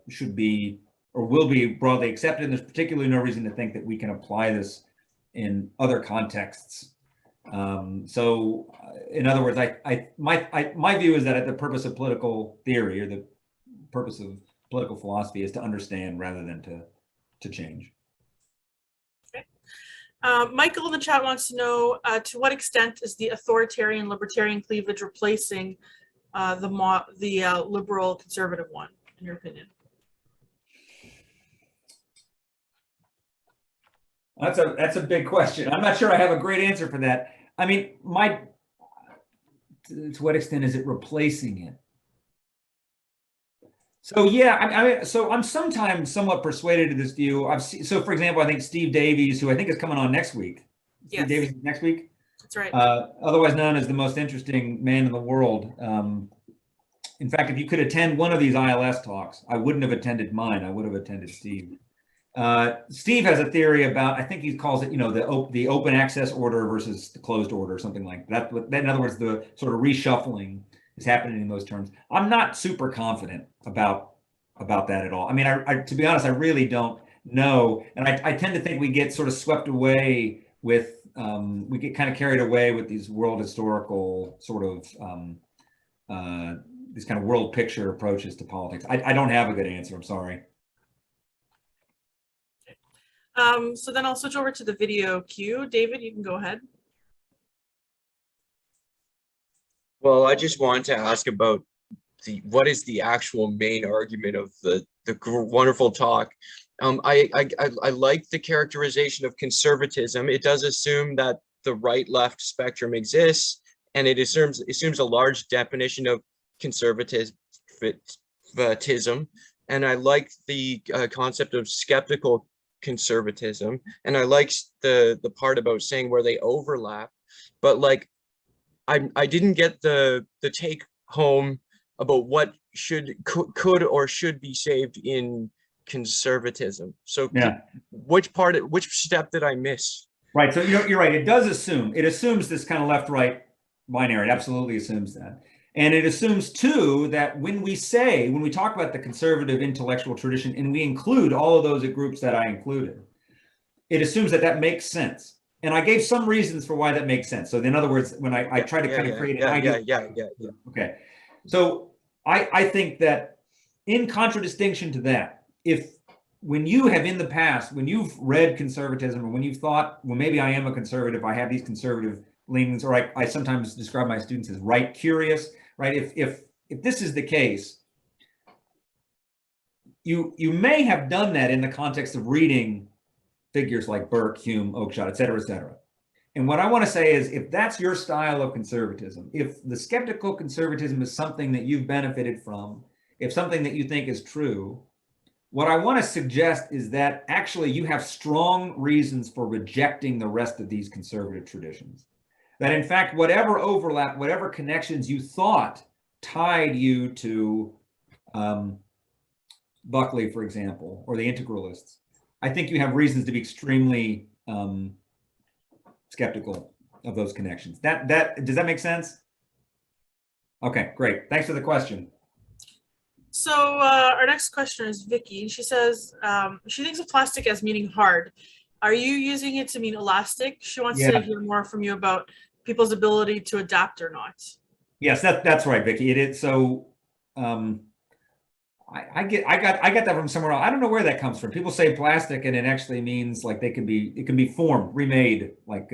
should be or will be broadly accepted. And there's particularly no reason to think that we can apply this in other contexts. So in other words, my view is that the purpose of political theory, or the purpose of political philosophy, is to understand rather than to change. Okay. Michael in the chat wants to know, to what extent is the authoritarian libertarian cleavage replacing the liberal conservative one, in your opinion? That's a big question. I'm not sure I have a great answer for that. I mean, to what extent is it replacing it? So yeah, so I'm sometimes somewhat persuaded to this view. So for example, I think Steve Davies, who I think is coming on next week. Yes. Steve Davies next week. That's right. Otherwise known as the most interesting man in the world. In fact, if you could attend one of these ILS talks, I wouldn't have attended mine. I would have attended Steve. Steve has a theory about, I think he calls it, the open access order versus the closed order, something like that. In other words, the sort of reshuffling is happening in those terms. I'm not super confident about that at all. I mean, to be honest, I really don't know. And I tend to think we get sort of swept away with, we get kind of carried away with these world historical sort of, these kind of world picture approaches to politics. I don't have a good answer, I'm sorry. So then I'll switch over to the video queue. David, you can go ahead. Well, I just wanted to ask about what is the actual main argument of the wonderful talk. I like the characterization of conservatism. It does assume that the right-left spectrum exists, and it assumes a large definition of conservatism. And I like the concept of skeptical conservatism, and I like the part about saying where they overlap, but like I didn't get the take home about what could or should be saved in conservatism. So Yeah. which step did I miss? Right. So you're right. It assumes this kind of left-right binary. It absolutely assumes that. And it assumes too that when we talk about the conservative intellectual tradition and we include all of those groups that I included, it assumes that that makes sense. And I gave some reasons for why that makes sense. So in other words, when I try to kind of create an idea. Yeah. Okay. So I think that in contradistinction to that, when you have in the past, when you've read conservatism or when you've thought, well, maybe I am a conservative, I have these conservative leanings, or I sometimes describe my students as right curious, right? If this is the case, you may have done that in the context of reading figures like Burke, Hume, Oakeshott, et cetera, et cetera. And what I want to say is, if that's your style of conservatism, if the skeptical conservatism is something that you've benefited from, if something that you think is true, what I want to suggest is that actually you have strong reasons for rejecting the rest of these conservative traditions. That in fact, whatever overlap, whatever connections you thought tied you to Buckley, for example, or the integralists, I think you have reasons to be extremely skeptical of those connections. Does that make sense? Okay, great. Thanks for the question. So our next question is Vicky. She says she thinks of plastic as meaning hard. Are you using it to mean elastic? She wants to hear more from you about people's ability to adapt or not. Yes, that's right, Vicky. It is. So I got that from somewhere else. I don't know where that comes from. People say plastic, and it actually means like it can be formed, remade, like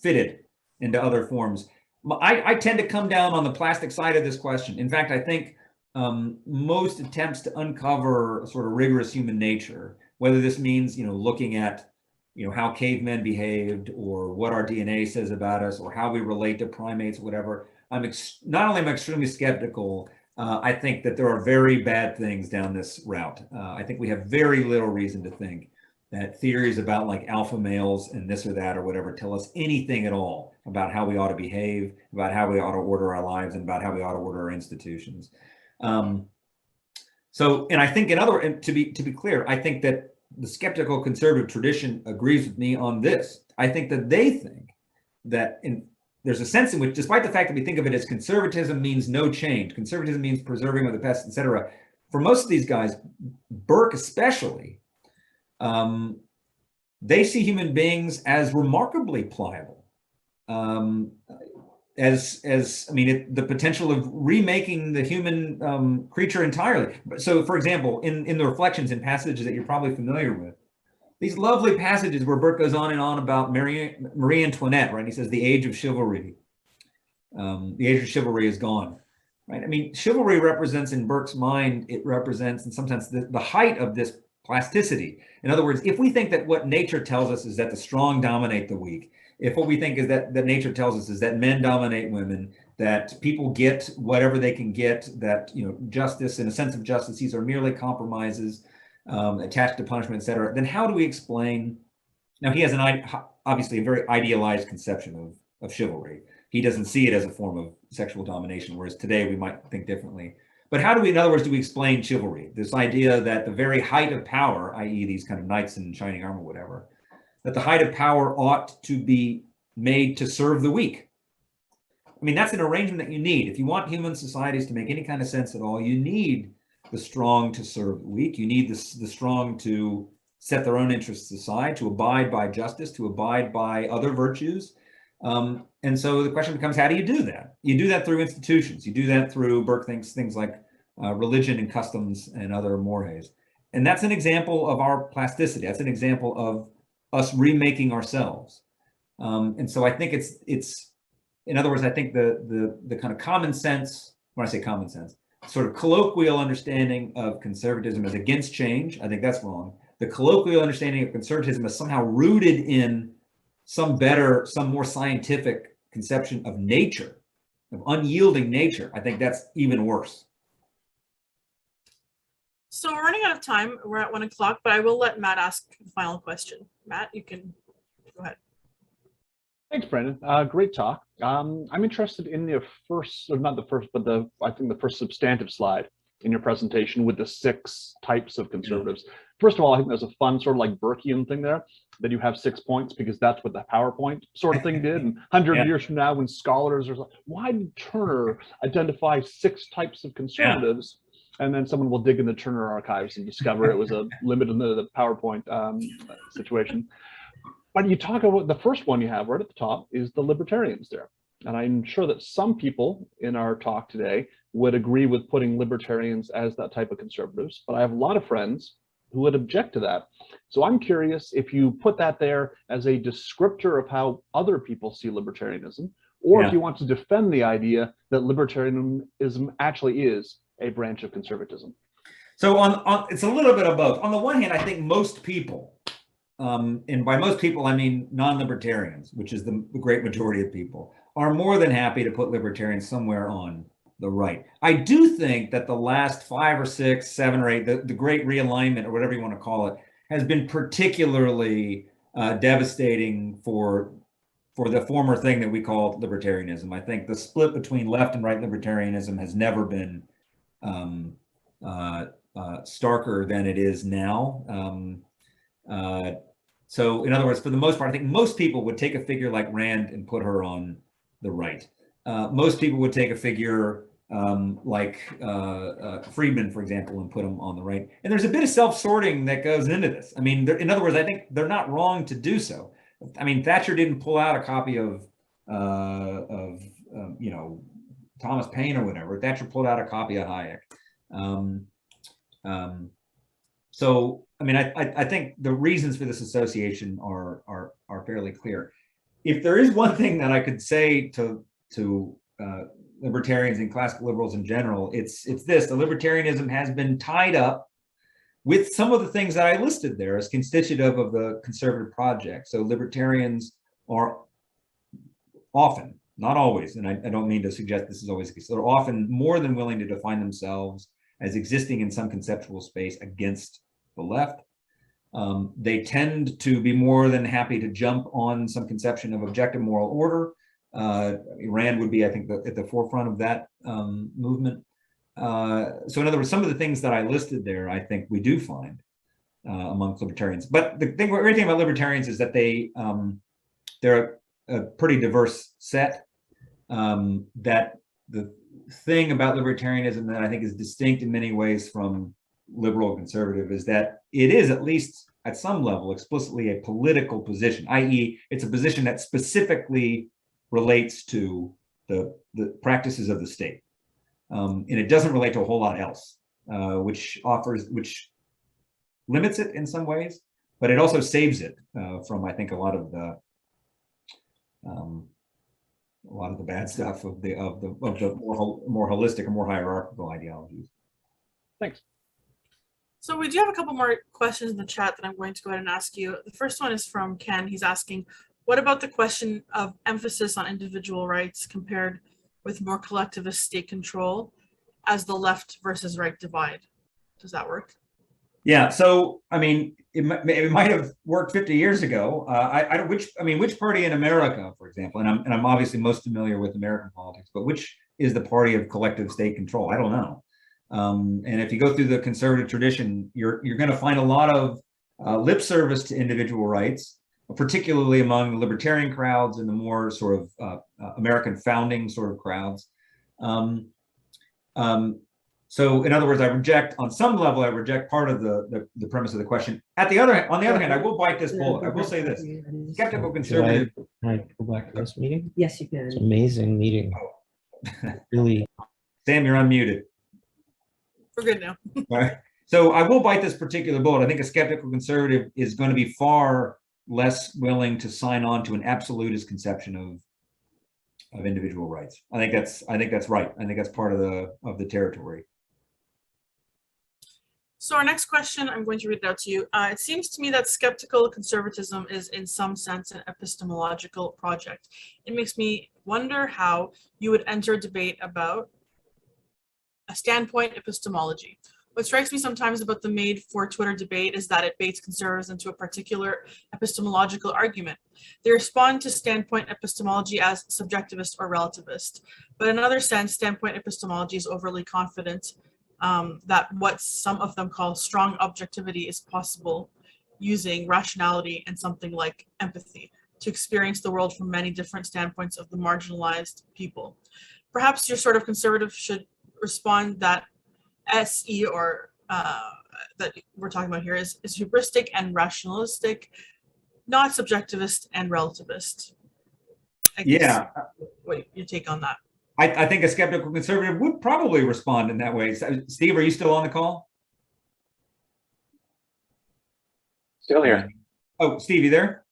fitted into other forms. I tend to come down on the plastic side of this question. In fact, I think most attempts to uncover sort of rigorous human nature, whether this means looking at how cavemen behaved, or what our DNA says about us, or how we relate to primates, whatever. Not only am I extremely skeptical, I think that there are very bad things down this route. I think we have very little reason to think that theories about like alpha males and this or that or whatever tell us anything at all about how we ought to behave, about how we ought to order our lives, and about how we ought to order our institutions. So, and I think to be clear, I think that the skeptical conservative tradition agrees with me on this. I think that they think that there's a sense in which, despite the fact that we think of it as conservatism means no change, conservatism means preserving of the past, et cetera, for most of these guys, Burke especially, they see human beings as remarkably pliable, the potential of remaking the human creature entirely. So, for example, in the reflections in passages that you're probably familiar with, these lovely passages where Burke goes on and on about Marie Antoinette, right? He says the age of chivalry, is gone, right? I mean, chivalry represents in Burke's mind, it represents in some sense the height of this plasticity. In other words, if we think that what nature tells us is that the strong dominate the weak, if what we think is that nature tells us is that men dominate women, that people get whatever they can get, that justice, in a sense of justice, these are merely compromises attached to punishment, et cetera, then how do we explain? Now, he has obviously a very idealized conception of chivalry. He doesn't see it as a form of sexual domination, whereas today we might think differently. But how do we, in other words, do we explain chivalry? This idea that the very height of power, i.e. these kind of knights in shining armor, whatever, that the height of power ought to be made to serve the weak. I mean, that's an arrangement that you need. If you want human societies to make any kind of sense at all, you need the strong to serve the weak. You need the strong to set their own interests aside, to abide by justice, to abide by other virtues. And so the question becomes, how do you do that? You do that through institutions. You do that through, Burke thinks, things like religion and customs and other mores. And that's an example of our plasticity. That's an example of us remaking ourselves. And so I think it's in other words, I think the kind of common sense, when I say common sense, sort of colloquial understanding of conservatism as against change, I think that's wrong. The colloquial understanding of conservatism is somehow rooted in some more scientific conception of nature, of unyielding nature. I think that's even worse. So we're running out of time. We're at 1 o'clock, but I will let Matt ask the final question. Matt, you can go ahead. Thanks, Brandon. Great talk. I'm interested in the first, or not the first, but I think the first substantive slide in your presentation with the 6 types of conservatives. First of all, I think there's a fun sort of like Burkean thing there, that you have 6 points because that's what the PowerPoint sort of thing did. And 100 years from now, when scholars are like, why did Turner identify 6 types of conservatives? And then someone will dig in the Turner archives and discover it was a limit in the PowerPoint situation. But you talk about the first one you have right at the top is the libertarians there. And I'm sure that some people in our talk today would agree with putting libertarians as that type of conservatives, but I have a lot of friends who would object to that. So I'm curious if you put that there as a descriptor of how other people see libertarianism, or if you want to defend the idea that libertarianism actually is a branch of conservatism. So it's a little bit of both. On the one hand, I think most people, and by most people, I mean non-libertarians, which is the great majority of people, are more than happy to put libertarians somewhere on the right. I do think that the last 5 or 6, 7 or 8, the great realignment, or whatever you want to call it, has been particularly devastating for the former thing that we call libertarianism. I think the split between left and right libertarianism has never been starker than it is now. So in other words, for the most part, I think most people would take a figure like Rand and put her on the right. Most people would take a figure like Friedman, for example, and put them on the right. And there's a bit of self-sorting that goes into this. I mean, in other words, I think they're not wrong to do so. I mean, Thatcher didn't pull out a copy of you know, Thomas Paine or whatever. Thatcher pulled out a copy of Hayek. So, I mean, I think the reasons for this association are fairly clear. If there is one thing that I could say to libertarians and classical liberals in general, it's this: the libertarianism has been tied up with some of the things that I listed there as constitutive of the conservative project. So libertarians are often, not always, and I don't mean to suggest this is always the case, they're often more than willing to define themselves as existing in some conceptual space against the left. They tend to be more than happy to jump on some conception of objective moral order. Rand would be, I think, at the forefront of that movement. So in other words, some of the things that I listed there, I think we do find amongst libertarians. But the great thing about libertarians is that they're a pretty diverse set. That the thing about libertarianism that I think is distinct in many ways from liberal conservative is that it is, at least at some level, explicitly a political position, i.e. it's a position that specifically relates to the practices of the state. And it doesn't relate to a whole lot else, which limits it in some ways, but it also saves it from, I think, a lot of the bad stuff of the more holistic and more hierarchical ideologies. Thanks. So we do have a couple more questions in the chat that I'm going to go ahead and ask you. The first one is from Ken. He's asking, what about the question of emphasis on individual rights compared with more collectivist state control as the left versus right divide? Does that work? Yeah, so I mean, it might have worked 50 years ago. Which party in America, for example, and I'm obviously most familiar with American politics, but which is the party of collective state control? I don't know. And if you go through the conservative tradition, you're going to find a lot of lip service to individual rights, particularly among the libertarian crowds and the more sort of American founding sort of crowds. So in other words, on some level, I reject part of the premise of the question. On the other hand, I will bite this bullet. I will say this: skeptical conservative. Can I go back to this meeting? Yes, you can. It's an amazing meeting. Really. Sam, you're unmuted. We're good now. All right. So I will bite this particular bullet. I think a skeptical conservative is going to be far less willing to sign on to an absolutist conception of individual rights. I think that's right. I think that's part of the territory. So our next question, I'm going to read it out to you. It seems to me that skeptical conservatism is in some sense an epistemological project. It makes me wonder how you would enter a debate about a standpoint epistemology. What strikes me sometimes about the Made for Twitter debate is that it baits conservatives into a particular epistemological argument. They respond to standpoint epistemology as subjectivist or relativist. But in another sense, standpoint epistemology is overly confident that what some of them call strong objectivity is possible using rationality and something like empathy to experience the world from many different standpoints of the marginalized people. Perhaps your sort of conservative should respond that SE or that we're talking about here is hubristic and rationalistic, not subjectivist and relativist. I guess, Yeah. what your take on that? I think a skeptical conservative would probably respond in that way. Steve, are you still on the call? Still here. Oh, Steve, you there?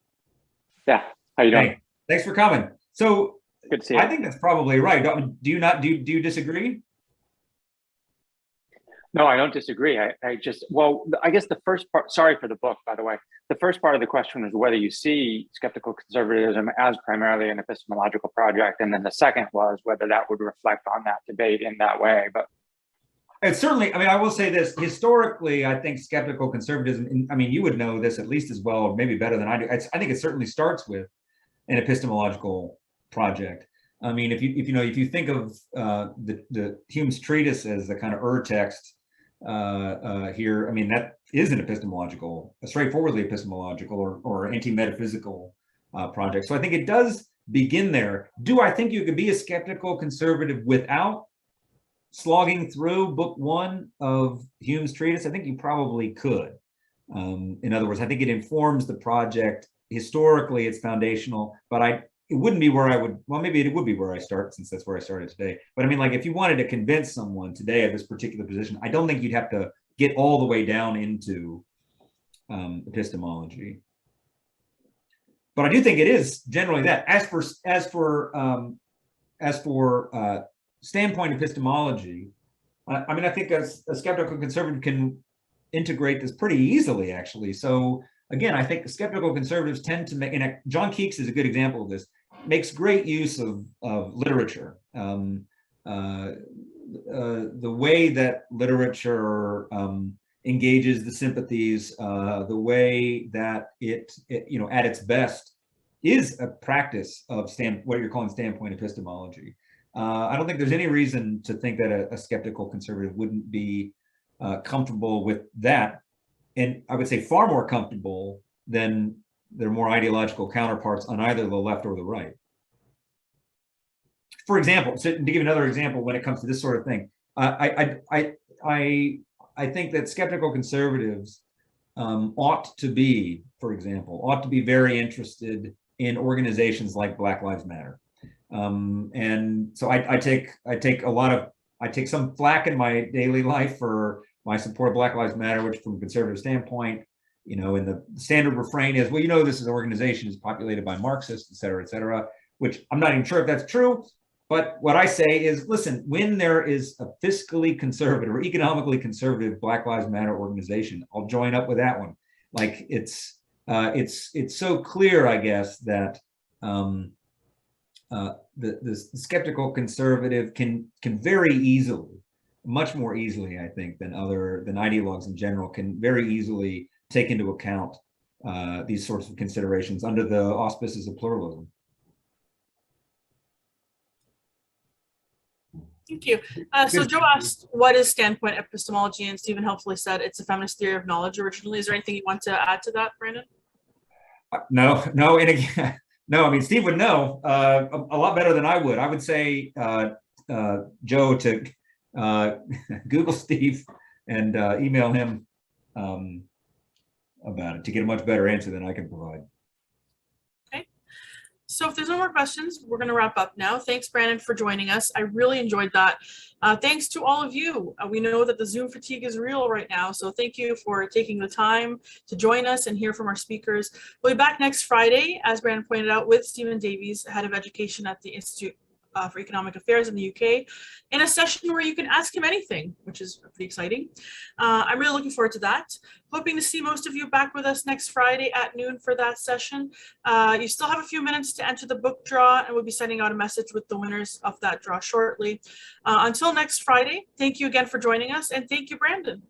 Yeah. How you doing? Hey, thanks for coming. So Good to see you. I think that's probably right. Do you disagree? No, I don't disagree. I guess the first part, sorry for the book, by the way. The first part of the question was whether you see skeptical conservatism as primarily an epistemological project. And then the second was whether that would reflect on that debate in that way. But It's certainly, I mean, I will say this, historically, I think skeptical conservatism, and I mean, you would know this at least as well, or maybe better than I do. I think it certainly starts with an epistemological project. I mean, if you think of the Hume's treatise as the kind of text here, I mean, that is an epistemological, a straightforwardly epistemological or anti-metaphysical project. So I think it does begin there. Do I think you could be a skeptical conservative without slogging through book one of Hume's treatise? I think you probably could. In other words, I think it informs the project. Historically, it's foundational, but it wouldn't be where I would, well, maybe it would be where I start, since that's where I started today. But I mean, like, if you wanted to convince someone today of this particular position, I don't think you'd have to get all the way down into epistemology. But I do think it is generally that. As for standpoint epistemology, I mean, I think a skeptical conservative can integrate this pretty easily, actually. So again, I think skeptical conservatives tend to make, and John Keeks is a good example of this, makes great use of literature. The way that literature engages the sympathies, the way that it at its best is a practice of what you're calling standpoint epistemology. I don't think there's any reason to think that a skeptical conservative wouldn't be comfortable with that. And I would say far more comfortable than their more ideological counterparts on either the left or the right. For example, so to give another example when it comes to this sort of thing, I think that skeptical conservatives ought to be, for example, very interested in organizations like Black Lives Matter. And so I take some flack in my daily life for my support of Black Lives Matter, which from a conservative standpoint, and the standard refrain is, well, this is an organization is populated by Marxists, et cetera, which I'm not even sure if that's true. But what I say is, listen, when there is a fiscally conservative or economically conservative Black Lives Matter organization, I'll join up with that one. Like, it's so clear, I guess, that the skeptical conservative can very easily, much more easily, I think, than ideologues in general, can very easily take into account these sorts of considerations under the auspices of pluralism. Thank you. So Joe asked, what is standpoint epistemology? And Stephen helpfully said it's a feminist theory of knowledge originally. Is there anything you want to add to that, Brandon? No, and again, no, I mean, Steve would know a lot better than I would. I would say, Joe, to Google Steve and email him about it to get a much better answer than I can provide. Okay. So if there's no more questions, we're going to wrap up now. Thanks, Brandon, for joining us. I really enjoyed that. Thanks to all of you. We know that the Zoom fatigue is real right now, so thank you for taking the time to join us and hear from our speakers. We'll be back next Friday, as Brandon pointed out, with Stephen Davies, Head of Education at the Institute for Economic Affairs in the UK, in a session where you can ask him anything, which is pretty exciting. I'm really looking forward to that. Hoping to see most of you back with us next Friday at noon for that session. You still have a few minutes to enter the book draw, and we'll be sending out a message with the winners of that draw shortly. Until next Friday, thank you again for joining us, and thank you, Brandon.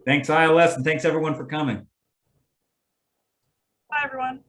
Thanks, ILS, and thanks everyone for coming. Bye, everyone.